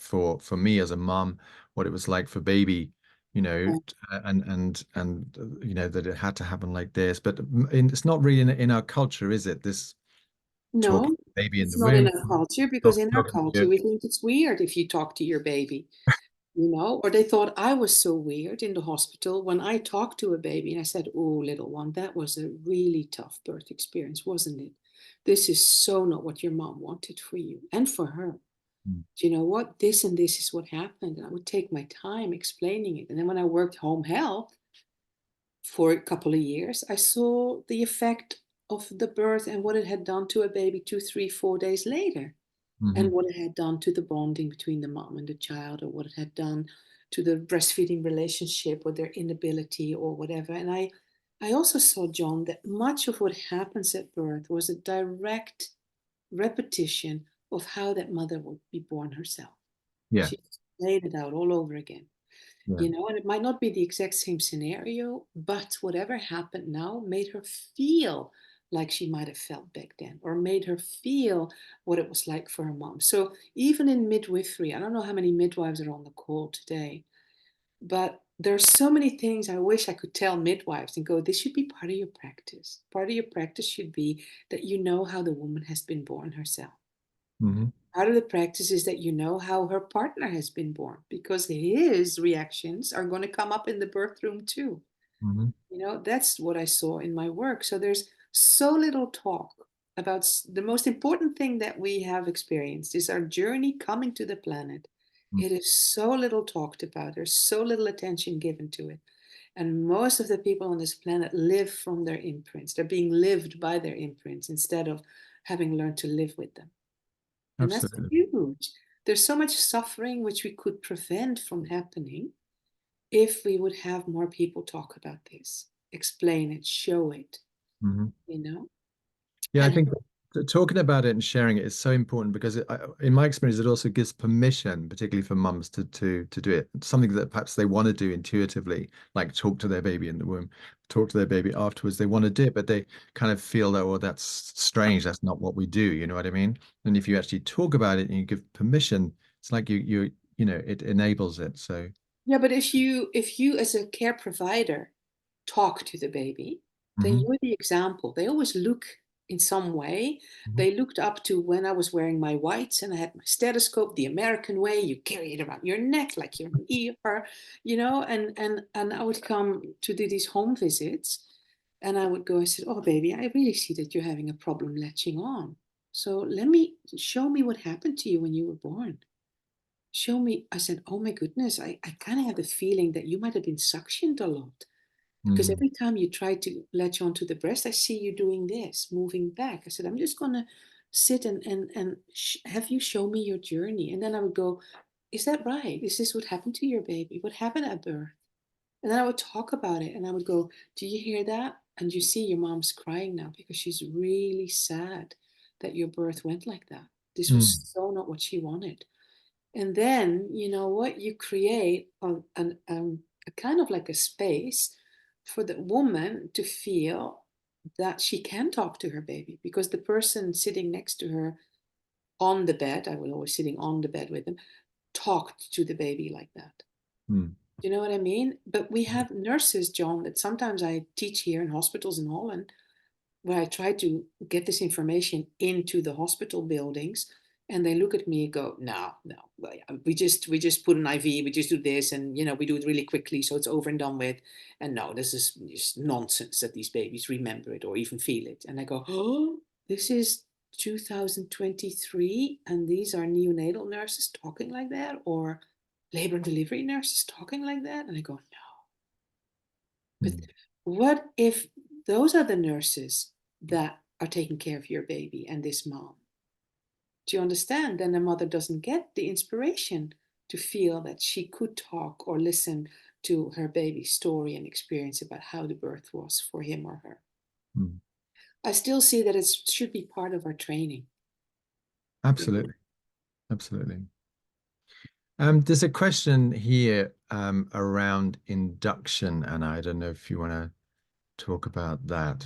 me as a mum, what it was like for baby, and that it had to happen like this. But it's not really in our culture, is it? This talking No, to the baby in it's the not in womb, our culture, because talk, in our talking to culture you. we think it's weird if you talk to your baby, or they thought I was so weird in the hospital when I talked to a baby and I said, "Oh, little one, that was a really tough birth experience, wasn't it? This is so not what your mom wanted for you and for her. Mm, Do you know what? This and this is what happened." And I would take my time explaining it. And then when I worked home health for a couple of years, I saw the effect of the birth and what it had done to a baby 2, 3, 4 days later, and mhm. what it had done to the bonding between the mom and the child, or what it had done to the breastfeeding relationship or their inability or whatever. And I also saw, John, that much of what happens at birth was a direct repetition of how that mother would be born herself. Yeah, She laid it out all over again. yeah. And it might not be the exact same scenario, but whatever happened now made her feel like she might have felt back then, or made her feel what it was like for her mom. So even in midwifery, I don't know how many midwives are on the call today, but there are so many things I wish I could tell midwives and go, this should be part of your practice. Part of your practice should be that you know how the woman has been born herself. Hmm. Part of the practice is that you know how her partner has been born, because his reactions are going to come up in the birth room too. Hmm. That's what I saw in my work. So there's so little talk about the most important thing that we have experienced is our journey coming to the planet. It is so little talked about. There's so little attention given to it. And most of the people on this planet live from their imprints. They're being lived by their imprints instead of having learned to live with them. And that's Absolutely. huge. There's so much suffering which we could prevent from happening if we would have more people talk about this, explain it, show it, Hmm. you know? Yeah, I And think talking about it and sharing it is so important because in my experience, it also gives permission, particularly for mums to do it. Something that perhaps they want to do intuitively, like talk to their baby in the womb, talk to their baby afterwards. They want to do it, but they kind of feel that, well, that's strange. That's not what we do. You know what I mean? And if you actually talk about it and you give permission, it's like it enables it. So, yeah, but if you as a care provider talk to the baby, then hmm. you're the example. They always look in some way. Mhm. They looked up to when I was wearing my whites and I had my stethoscope, the American way. You carry it around your neck like you're an ER, and I would come to do these home visits, and I would go and say, "Oh, baby, I really see that you're having a problem latching on. So show me what happened to you when you were born. Show me." I said, "Oh my goodness, I kind of have the feeling that you might have been suctioned a lot. Because Mm. every time you try to latch onto the breast, I see you doing this, moving back." I said, "I'm just gonna sit and have you show me your journey." And then I would go, "Is that right? Is this what happened to your baby? What happened at birth?" And then I would talk about it and I would go, "Do you hear that? And you see your mom's crying now because she's really sad that your birth went like that. This was Mm. so not what she wanted." And then, you know what, you create a kind of like a space for the woman to feel that she can talk to her baby, because the person sitting next to her on the bed, I was always sitting on the bed with them, talked to the baby like that. Mm. Do you know what I mean? But we have nurses, John, that sometimes I teach here in hospitals in Holland, where I try to get this information into the hospital buildings, and they look at me and go, "No, no, well, yeah, we just put an IV, we just do this, and we do it really quickly, so it's over and done with. And no, this is just nonsense that these babies remember it or even feel it." And I go, "Oh, this is 2023, and these are neonatal nurses talking like that, or labor and delivery nurses talking like that?" And I go, "No." But Mm. what if those are the nurses that are taking care of your baby and this mom? Do you understand? Then the mother doesn't get the inspiration to feel that she could talk or listen to her baby's story and experience about how the birth was for him or her. Mm. I still see that it should be part of our training. You know? Absolutely. Absolutely. There's a question here around induction, and I don't know if you want to talk about that,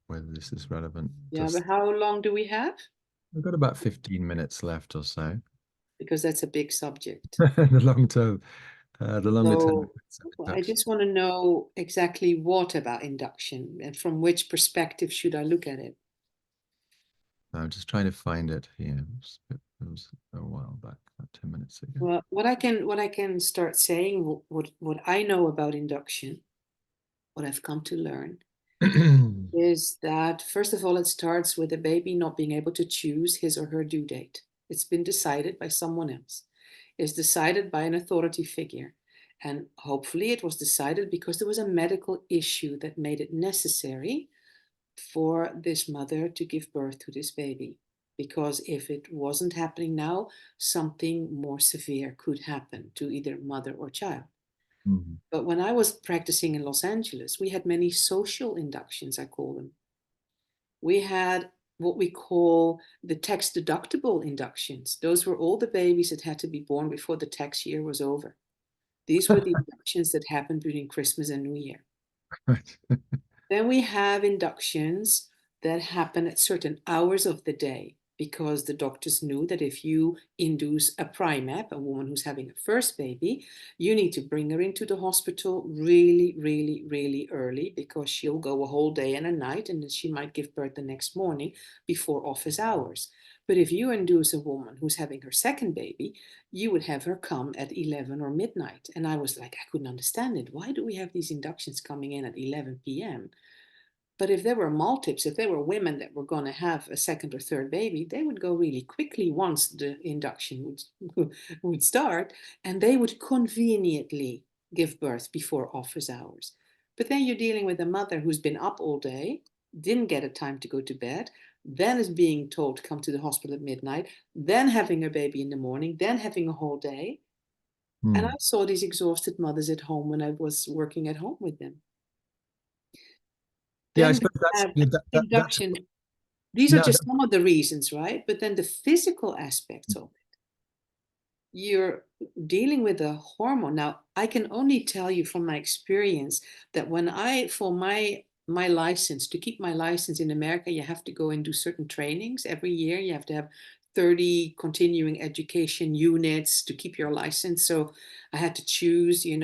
whether this is relevant. Yeah, but Just how long do we have? we've got about 15 minutes left or so. Because that's a big subject. The long term, the longer term So effects of I induction. just want to know exactly what about induction and from which perspective should I look at it? I'm just trying to find it here. It was a while back, about 10 minutes ago. Well, what I can start saying, what I know about induction, what I've come to learn, is that first of all, it starts with a baby not being able to choose his or her due date. It's been decided by someone else. It's decided by an authority figure. And hopefully it was decided because there was a medical issue that made it necessary for this mother to give birth to this baby. Because if it wasn't happening now, something more severe could happen to either mother or child. Mm. But when I was practicing in Los Angeles, we had many social inductions, I call them. We had what we call the tax deductible inductions. Those were all the babies that had to be born before the tax year was over. These were the inductions that happened between Christmas and New Year. Right. Then we have inductions that happen at certain hours of the day, because the doctors knew that if you induce a primap, a woman who's having a first baby, you need to bring her into the hospital really, really, really early, because she'll go a whole day and a night and then she might give birth the next morning before office hours. But if you induce a woman who's having her second baby, you would have her come at 11 or midnight. And I was like, I couldn't understand it. Why do we have these inductions coming in at 11 p.m.? But if there were multiples, if there were women that were going to have a second or third baby, they would go really quickly once the induction would start, and they would conveniently give birth before office hours. But then you're dealing with a mother who's been up all day, didn't get a time to go to bed, then is being told to come to the hospital at midnight, then having her baby in the morning, then having a whole day. And I Mm. saw these exhausted mothers at home when I was working at home with them. Yeah, I Then we suppose that's have that's induction. These are no, just some of the reasons, right? But then the physical aspects of it, you're dealing with a hormone. Now, I can only tell you from my experience that when for my license, to keep my license in America, you have to go and do certain trainings every year. You have to have 30 continuing education units to keep your license. So I had to choose, a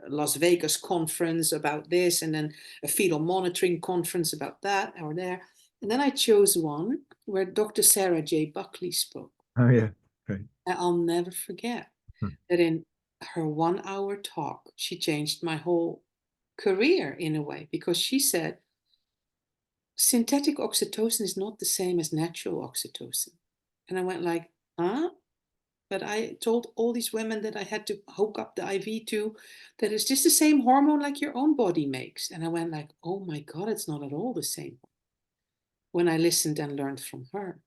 Las Vegas conference about this, and then a fetal monitoring conference about that or there. And then I chose one where Dr. Sarah J. Buckley spoke. Oh yeah, great. And I'll never forget Hmm. that in her 1 hour talk, she changed my whole career in a way, because she said synthetic oxytocin is not the same as natural oxytocin. And I went like, huh? But I told all these women that I had to hook up the IV to, that it's just the same hormone like your own body makes. And I went like, oh my God, it's not at all the same when I listened and learned from her.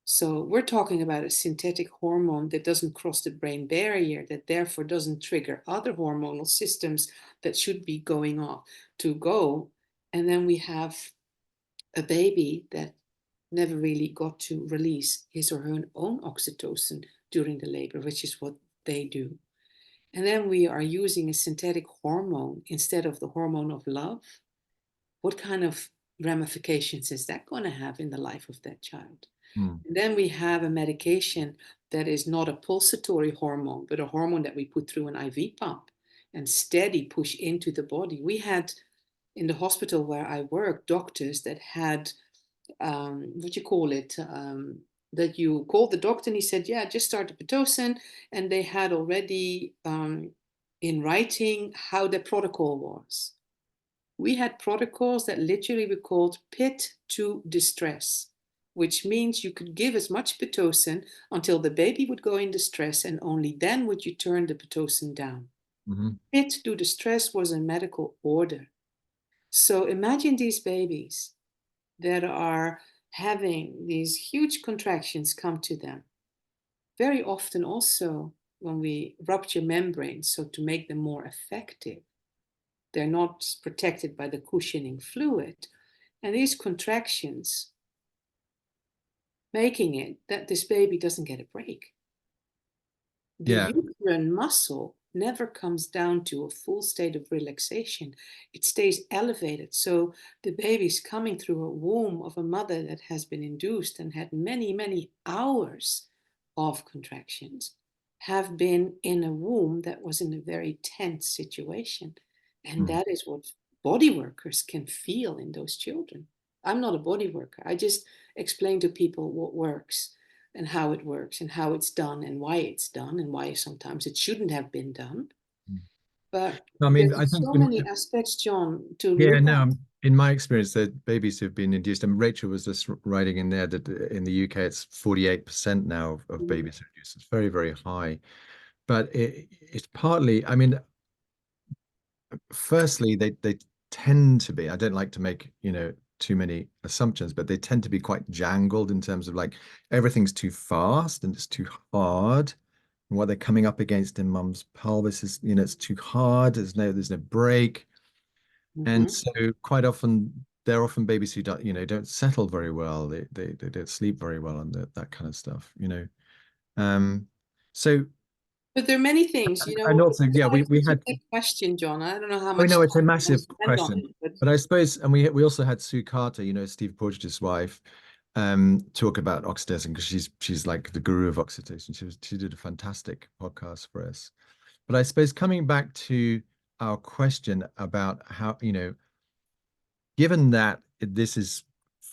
So we're talking about a synthetic hormone that doesn't cross the brain barrier, that therefore doesn't trigger other hormonal systems that should be going off to go. And then we have a baby that never really got to release his or her own oxytocin during the labor, which is what they do. And then we are using a synthetic hormone instead of the hormone of love. What kind of ramifications is that going to have in the life of that child? Hmm. And then we have a medication that is not a pulsatory hormone, but a hormone that we put through an IV pump and steady push into the body. We had in the hospital where I work doctors that had what you call it, that you called the doctor and he said, yeah, just start the Pitocin. And they had already in writing how the protocol was. We had protocols that literally were called pit to distress, which means you could give as much Pitocin until the baby would go in distress, and only then would you turn the Pitocin down. Mm-hmm. Pit to distress was a medical order. So imagine these babies that are having these huge contractions come to them. Very often also when we rupture membranes, so to make them more effective, they're not protected by the cushioning fluid. And these contractions making it that this baby doesn't get a break. The Yeah. uterine muscle never comes down to a full state of relaxation. It stays elevated. So the baby's coming through a womb of a mother that has been induced and had many, many hours of contractions, have been in a womb that was in a very tense situation. And Hmm. that is what body workers can feel in those children. I'm not a body worker. I just explain to people what works and how it works and how it's done and why it's done and why sometimes it shouldn't have been done. But I mean, I there's think so many aspects, John, to yeah, look no, at. in my experience, that babies who've been induced, and Rachel was just writing in there that in the UK it's 48% now of Mhm, babies who are induced. It's very, very high. But it's partly, I mean, firstly, they tend to be, I don't like to make, too many assumptions, but they tend to be quite jangled in terms of like everything's too fast and it's too hard. And what they're coming up against in mum's pelvis is, it's too hard. There's no break. And mhm. so quite often they're often babies who don't settle very well. They don't sleep very well and that kind of stuff, Um, so But there are many things, and also, that's yeah, why we it's we such a had big question, John. I don't know how oh much no, it's a time you want massive to spend on question. it, but But I suppose, and we also had Sue Carter, Steve Porges' wife, talk about oxytocin because she's like the guru of oxytocin. She did a fantastic podcast for us. But I suppose coming back to our question about how, given that this is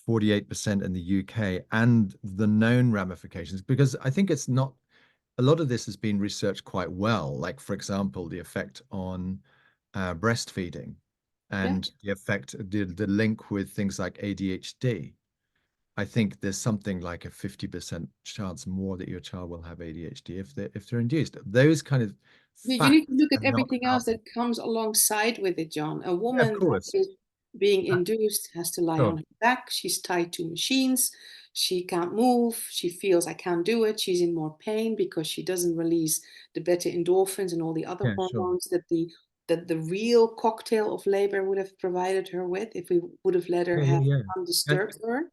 48% in the UK and the known ramifications, because I think it's not, a lot of this has been researched quite well. Like, for example, the effect on breastfeeding yeah. and the effect, the link with things like ADHD. I think there's something like a 50% chance more that your child will have ADHD if they're induced. Those kind of You facts need to look are at not everything out else that comes alongside with it, John. A there. Yeah, of woman that course. is being induced has to lie Sure. on her back. She's tied to machines. She can't move. She feels I can't do it. She's in more pain because she doesn't release the beta endorphins and all the other Yeah, sure. hormones that the real cocktail of labor would have provided her with if we would have let her Yeah, yeah, have yeah. And undisturbed her.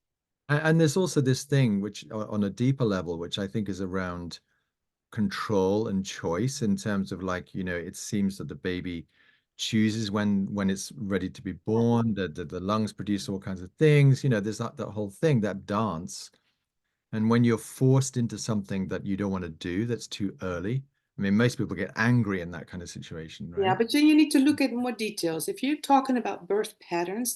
and there's also this thing which on a deeper level, which I think is around control and choice in terms of like, it seems that the baby chooses when it's ready to be born, the lungs produce all kinds of things, there's that whole thing, that dance. And when you're forced into something that you don't want to do, that's too early. I mean, most people get angry in that kind of situation, Yeah, right? but then you need to look at more details. If you're talking about birth patterns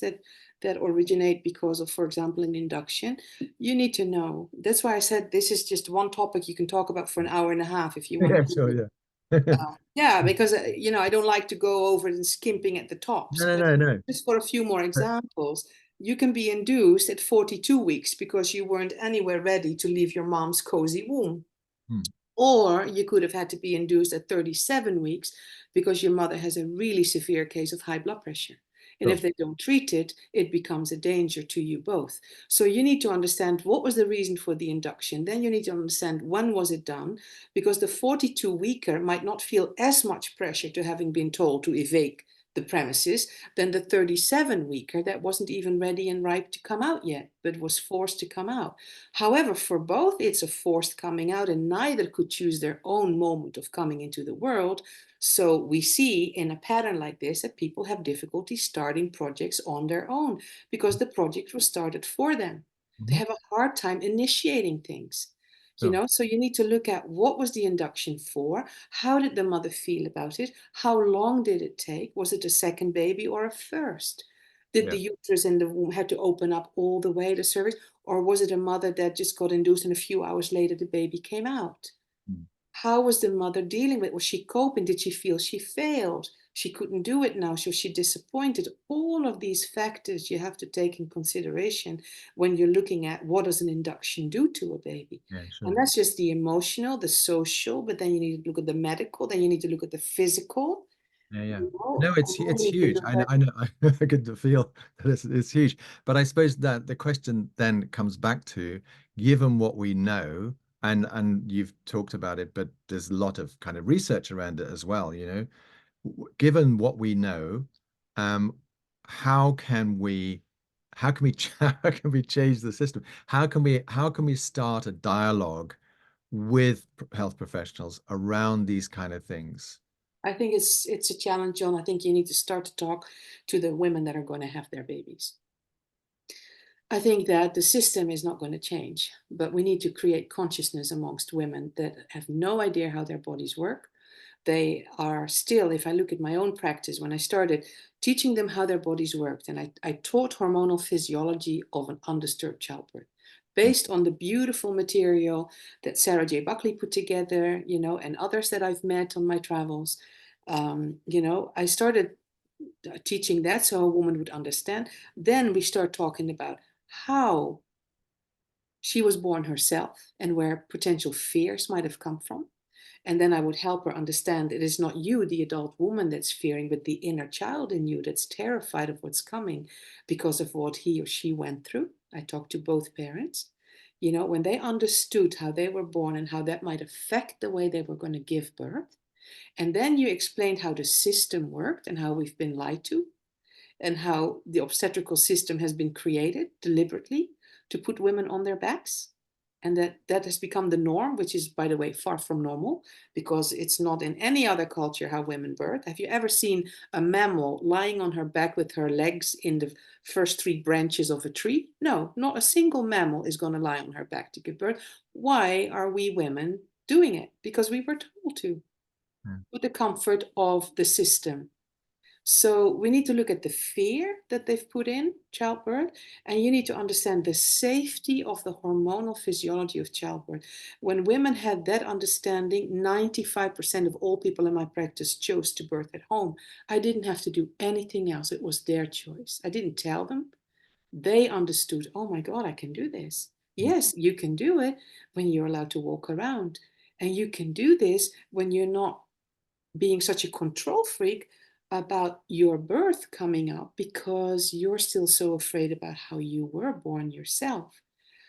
that originate because of, for example, an induction, you need to know. That's why I said this is just one topic you can talk about for an hour and a half if you want Yeah, to. sure, yeah. Yeah, because I don't like to go over and skimping at the tops. No, But no, no, no. just for a few more But, examples, you can be induced at 42 weeks because you weren't anywhere ready to leave your mom's cozy womb. hmm, Or you could have had to be induced at 37 weeks because your mother has a really severe case of high blood pressure. And sure. if they don't treat it, it becomes a danger to you both. So you need to understand what was the reason for the induction. Then you need to understand when was it done, because the 42 weeker might not feel as much pressure to having been told to evade the premises than the 37 weeker that wasn't even ready and ripe to come out yet, but was forced to come out. However, for both, it's a forced coming out, and neither could choose their own moment of coming into the world. So we see in a pattern like this that people have difficulty starting projects on their own because the project was started for them. They Mhm, have a hard time initiating things. sure. So you need to look at what was the induction for? How did the mother feel about it? How long did it take? Was it a second baby or a first? Did Yeah. the uterus in the womb have to open up all the way to cervix? Or was it a mother that just got induced and a few hours later the baby came out? Mm. How was the mother dealing with it? Was she coping? Did she feel she failed? She couldn't do it now, so she disappointed. All of these factors you have to take in consideration when you're looking at what does an induction do to a baby. Yeah, And sure. that's just the emotional, the social, but then you need to look at the medical, then you need to look at the physical, Yeah, yeah. No, and then it's you need to huge. look I know I get feel that it's huge. But I suppose that the question then comes back to, given what we know, and you've talked about it, but there's a lot of kind of research around it as well, given what we know, um, how can we how can we change the system? How can we start a dialogue with health professionals around these kind of things? I think it's a challenge, John. I think you need to start to talk to the women that are going to have their babies. I think that the system is not going to change, but we need to create consciousness amongst women that have no idea how their bodies work. They are still, if I look at my own practice, when I started teaching them how their bodies worked, and I taught hormonal physiology of an undisturbed childbirth based on the beautiful material that Sarah J. Buckley put together, and others that I've met on my travels. I started teaching that so a woman would understand. Then we start talking about how she was born herself and where potential fears might have come from. And then I would help her understand it is not you, the adult woman, that's fearing, but the inner child in you that's terrified of what's coming because of what he or she went through. I talked to both parents. When they understood how they were born and how that might affect the way they were going to give birth. And then you explained how the system worked and how we've been lied to and how the obstetrical system has been created deliberately to put women on their backs, and that has become the norm, which is, by the way, far from normal, because it's not in any other culture how women birth. Have you ever seen a mammal lying on her back with her legs in the first three branches of a tree? No, not a single mammal is going to lie on her back to give birth. Why are we women doing it? Because we were told to, Mm. with the comfort of the system. So we need to look at the fear that they've put in childbirth, and you need to understand the safety of the hormonal physiology of childbirth. When women had that understanding, 95% of all people in my practice chose to birth at home. I didn't have to do anything else. It was their choice. I didn't tell them. They understood, oh my God, I can do this. Mm. Yes, you can do it when you're allowed to walk around. And you can do this when you're not being such a control freak about your birth coming up because you're still so afraid about how you were born yourself.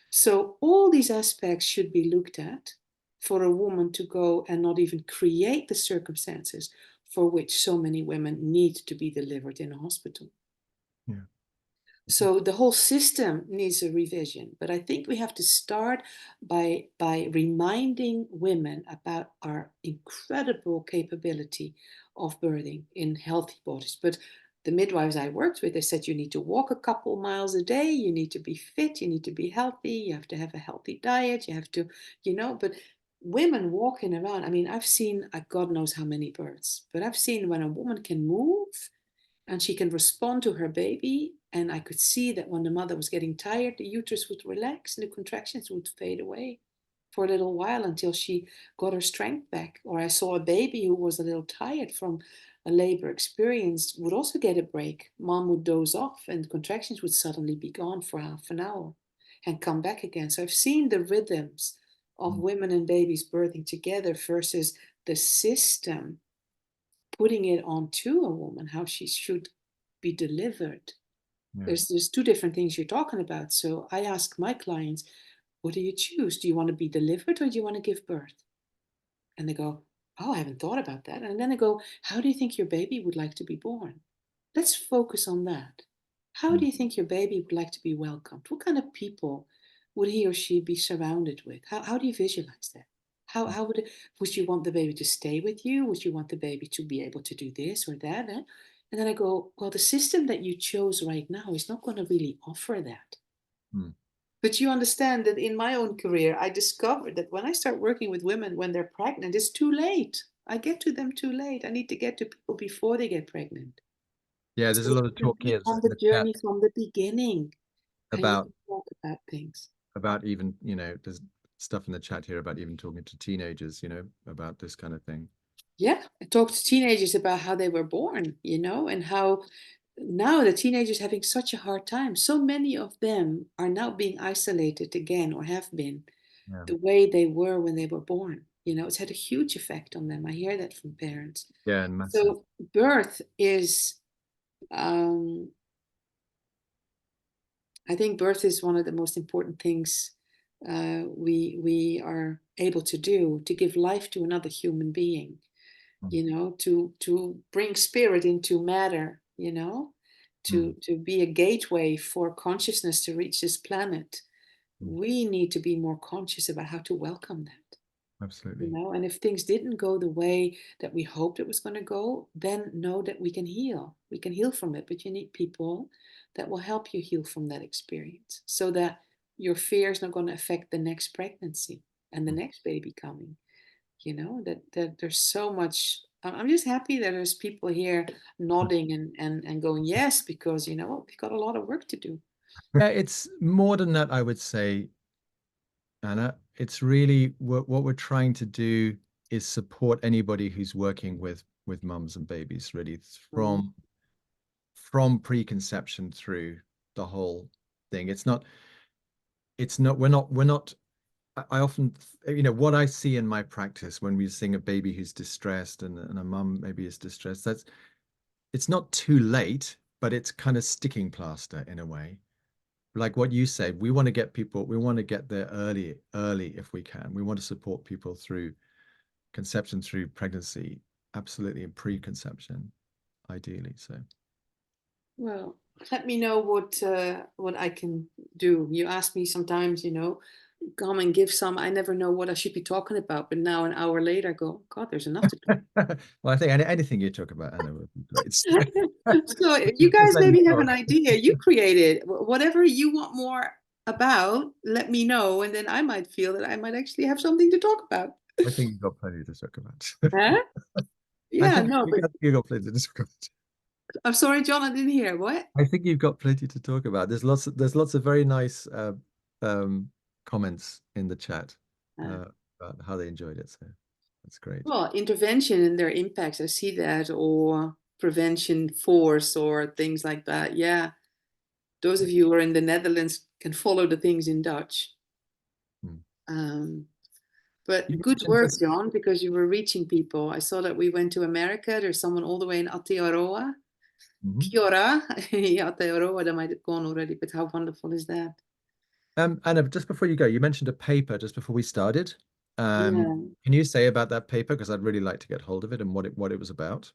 So, all these aspects should be looked at for a woman to go and not even create the circumstances for which so many women need to be delivered in a hospital. Yeah. So the whole system needs a revision, but I think we have to start by reminding women about our incredible capability of birthing in healthy bodies. But the midwives I worked with, they said you need to walk a couple miles a day, you need to be fit, you need to be healthy, you have to have a healthy diet, you have to, but women walking around, I mean, I've seen God knows how many births, but I've seen when a woman can move and she can respond to her baby And I could see that when the mother was getting tired, the uterus would relax and the contractions would fade away for a little while until she got her strength back. Or I saw a baby who was a little tired from a labor experience would also get a break. Mom would doze off and the contractions would suddenly be gone for half an hour and come back again. So I've seen the rhythms of Mm. women and babies birthing together versus the system putting it onto a woman, how she should be delivered. Yeah. There's two different things you're talking about. So I ask my clients, what do you choose? Do you want to be delivered or do you want to give birth? And they go, oh, I haven't thought about that. And then I go, how do you think your baby would like to be born? Let's focus on that. How do Mm. you think your baby would like to be welcomed? What kind of people would he or she be surrounded with? How do you visualize that? How would you want the baby to stay with you? Would you want the baby to be able to do this or that? Eh? And then I go, well, the system that you chose right now is not going to really offer that. Mm. But you understand that in my own career, I discovered that when I start working with women when they're pregnant, it's too late. I get to them too late. I need to get to people before they get pregnant. Yeah, there's a So lot of you can talk be here on in the the chat journey from the beginning and you about can talk about things. even, there's stuff in the chat here about even talking to teenagers, about this kind of thing. Yeah, I talk to teenagers about how they were born, and how now the teenagers having such a hard time. So many of them are now being isolated again or have been Yeah. the way they were when they were born. It's had a huge effect on them. I hear that from parents. Yeah, and massive. So birth is, um, I think birth is one of the most important things we are able to do to give life to another human being. Mm. To bring spirit into matter, Mm. to be a gateway for consciousness to reach this planet. Mm. We need to be more conscious about how to welcome that. Absolutely. And if things didn't go the way that we hoped it was going to go, then know that we can heal. We can heal from it, but you need people that will help you heal from that experience so that your fear is not going to affect the next pregnancy and the Mm. next baby coming. That there's so much. I'm just happy that there's people here nodding and going yes, because we've got a lot of work to do. Yeah, it's more than that, I would say, Anna. It's really what we're trying to do is support anybody who's working with mums and babies, really Mm. from preconception through the whole thing. We're not I often, what I see in my practice when we seeing a baby who's distressed and a mum maybe is distressed, it's not too late, but it's kind of sticking plaster in a way. Like what you said, we want to get there early if we can. We want to support people through conception, through pregnancy, absolutely, and preconception, ideally. So Well, let me know what I can do. You ask me sometimes, come and give some. I never know what I should be talking about, but now an hour later, I go, God, there's enough to talk. well, I think anything you talk about, Anna, would be great. So you Just guys let you maybe have talk. an idea. You created whatever you want more about. Let me know, and then I might feel that I might actually have something to talk about. I think you've got plenty to talk about. Huh? I Yeah, think no, but you've got plenty to talk about. I'm sorry, John, I didn't hear what. I think you've got plenty to talk about. There's lots of very nice um, comments in the chat Uh, uh, about how they enjoyed it. So that's great. well, intervention and their impacts, I see that, or prevention force, or things like that. Yeah, those of you who are in the Netherlands can follow the things in Dutch. Hmm. Um, You but good mentioned work, this. John, because you were reaching people. I saw that we went to America. There's someone all the way in Aotearoa. Mhm. Kia ora. Yeah, Aotearoa, that might have gone already, but how wonderful is that? Anna, just before you go, you mentioned a paper just before we started. Yeah. Can you say about that paper? Because I'd really like to get hold of it and what it was about.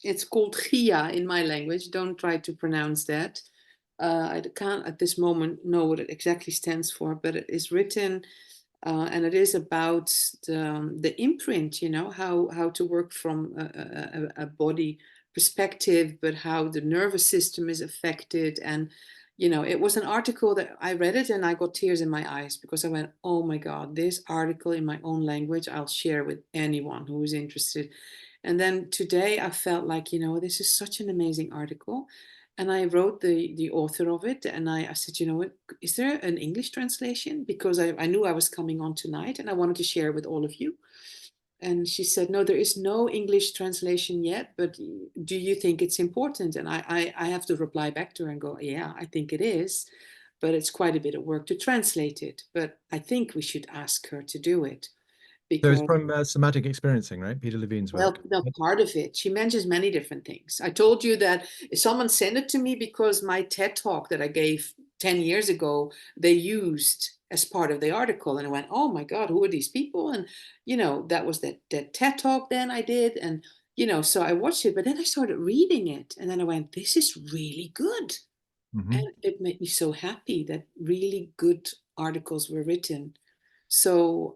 It's called Gia in my language. Don't try to pronounce that. I can't at this moment know what it exactly stands for, but it is written, and it is about the imprint. How to work from a body perspective, but how the nervous system is affected. And it was an article that I read it and I got tears in my eyes because I went, oh my God, this article in my own language I'll share with anyone who is interested. And then today I felt like, this is such an amazing article. And I wrote the author of it, and I said, you know what, is there an English translation? Because I knew I was coming on tonight and I wanted to share it with all of you. And she said, no, there is no English translation yet, but do you think it's important? And I have to reply back to her and go, yeah, I think it is, but it's quite a bit of work to translate it. But I think we should ask her to do it So it's because, from somatic experiencing, right? Peter Levine's well, work. no, part of it. She mentions many different things. I told you that if someone sent it to me because my TED talk that I gave 10 years ago, they used as part of the article. And I went, oh my God, who are these people? And, that was that TED talk then I did. And, so I watched it, but then I started reading it. And then I went, this is really good. Hmm. And it made me so happy that really good articles were written. So,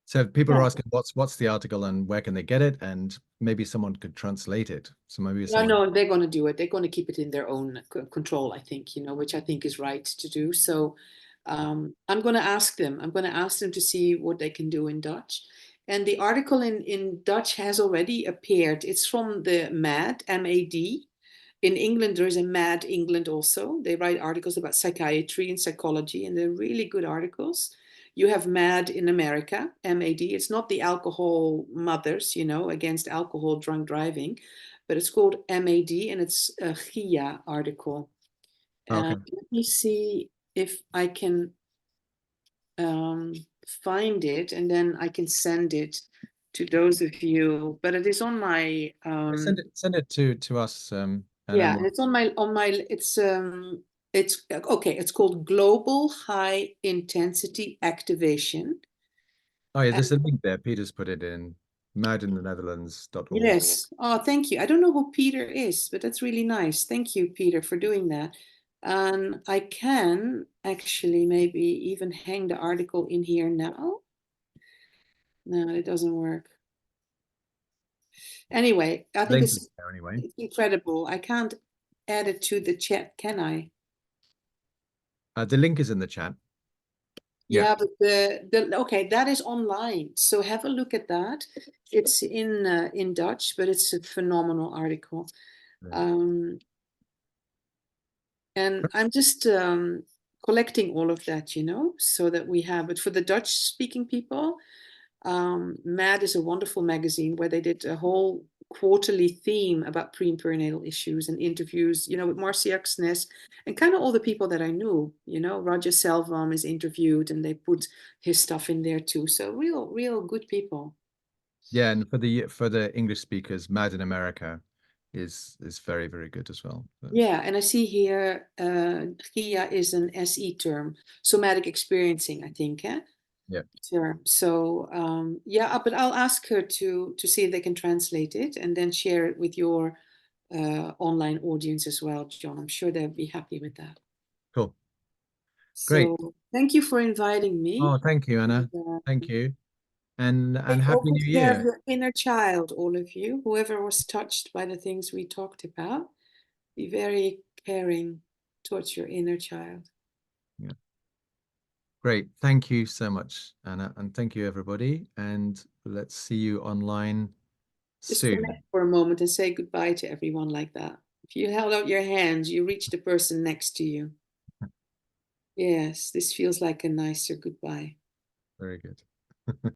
So if people are yeah. asking what's the article and where can they get it, and maybe someone could translate it. So maybe No, someone. no, they're going to do it. They're going to keep it in their own control, I think, which I think is right to do. So I'm going to ask them. I'm going to ask them to see what they can do in Dutch. And the article in Dutch has already appeared. It's from the MAD, M-A-D. In England, there is a MAD England also. They write articles about psychiatry and psychology, and they're really good articles. You have MAD in America, MAD. It's not the alcohol mothers, against alcohol drunk driving, but it's called MAD, and it's a GIA article. Okay. Let me see if I can um, find it, and then I can send it to those of you. But it is on my Send it to us, and then yeah, and we'll. it's on my it's okay. It's called Global High Intensity Activation. Oh yeah, And there's a link there. Peter's put it in madinthenetherlands.org. yes, oh, thank you. I don't know who Peter is, but that's really nice. Thank you, Peter, for doing that. And I can actually maybe even hang the article in here now. No, it doesn't work. Anyway, I think Link is it's there anyway. it's incredible. I can't add it to the chat, can I? The link is in the chat. Yeah. Yeah, but the okay, that is online. So have a look at that. It's in Dutch, but it's a phenomenal article. Great. Um, and I'm just collecting all of that, so that we have it for the Dutch speaking people. Mad is a wonderful magazine where they did a whole quarterly theme about pre and perinatal issues and interviews, with Marcy Axnes and kind of all the people that I knew. Roger Selvam is interviewed and they put his stuff in there too. So real, real good people. Yeah, and for the English speakers, Mad in America is very, very good as well. But, Yeah, and I see here GIA is an SE term, somatic experiencing, I think, eh? yeah, Sure. So yeah, but I'll ask her to see if they can translate it and then share it with your online audience as well, John. I'm sure they'll be happy with that. cool. Great. So thank you for inviting Oh, me. thank you, And, Anna. Thank you. And take all Happy good New care of Year. your inner child, all of you. Whoever was touched by the things we talked about, be very caring towards your inner child. Yeah. Great. Thank you so much, Anna. And thank you, everybody. And let's see you online Just soon. connect for a moment and say goodbye to everyone like that. If you held out your hands, you reach the person next to you. Yes, this feels like a nicer goodbye. Very good.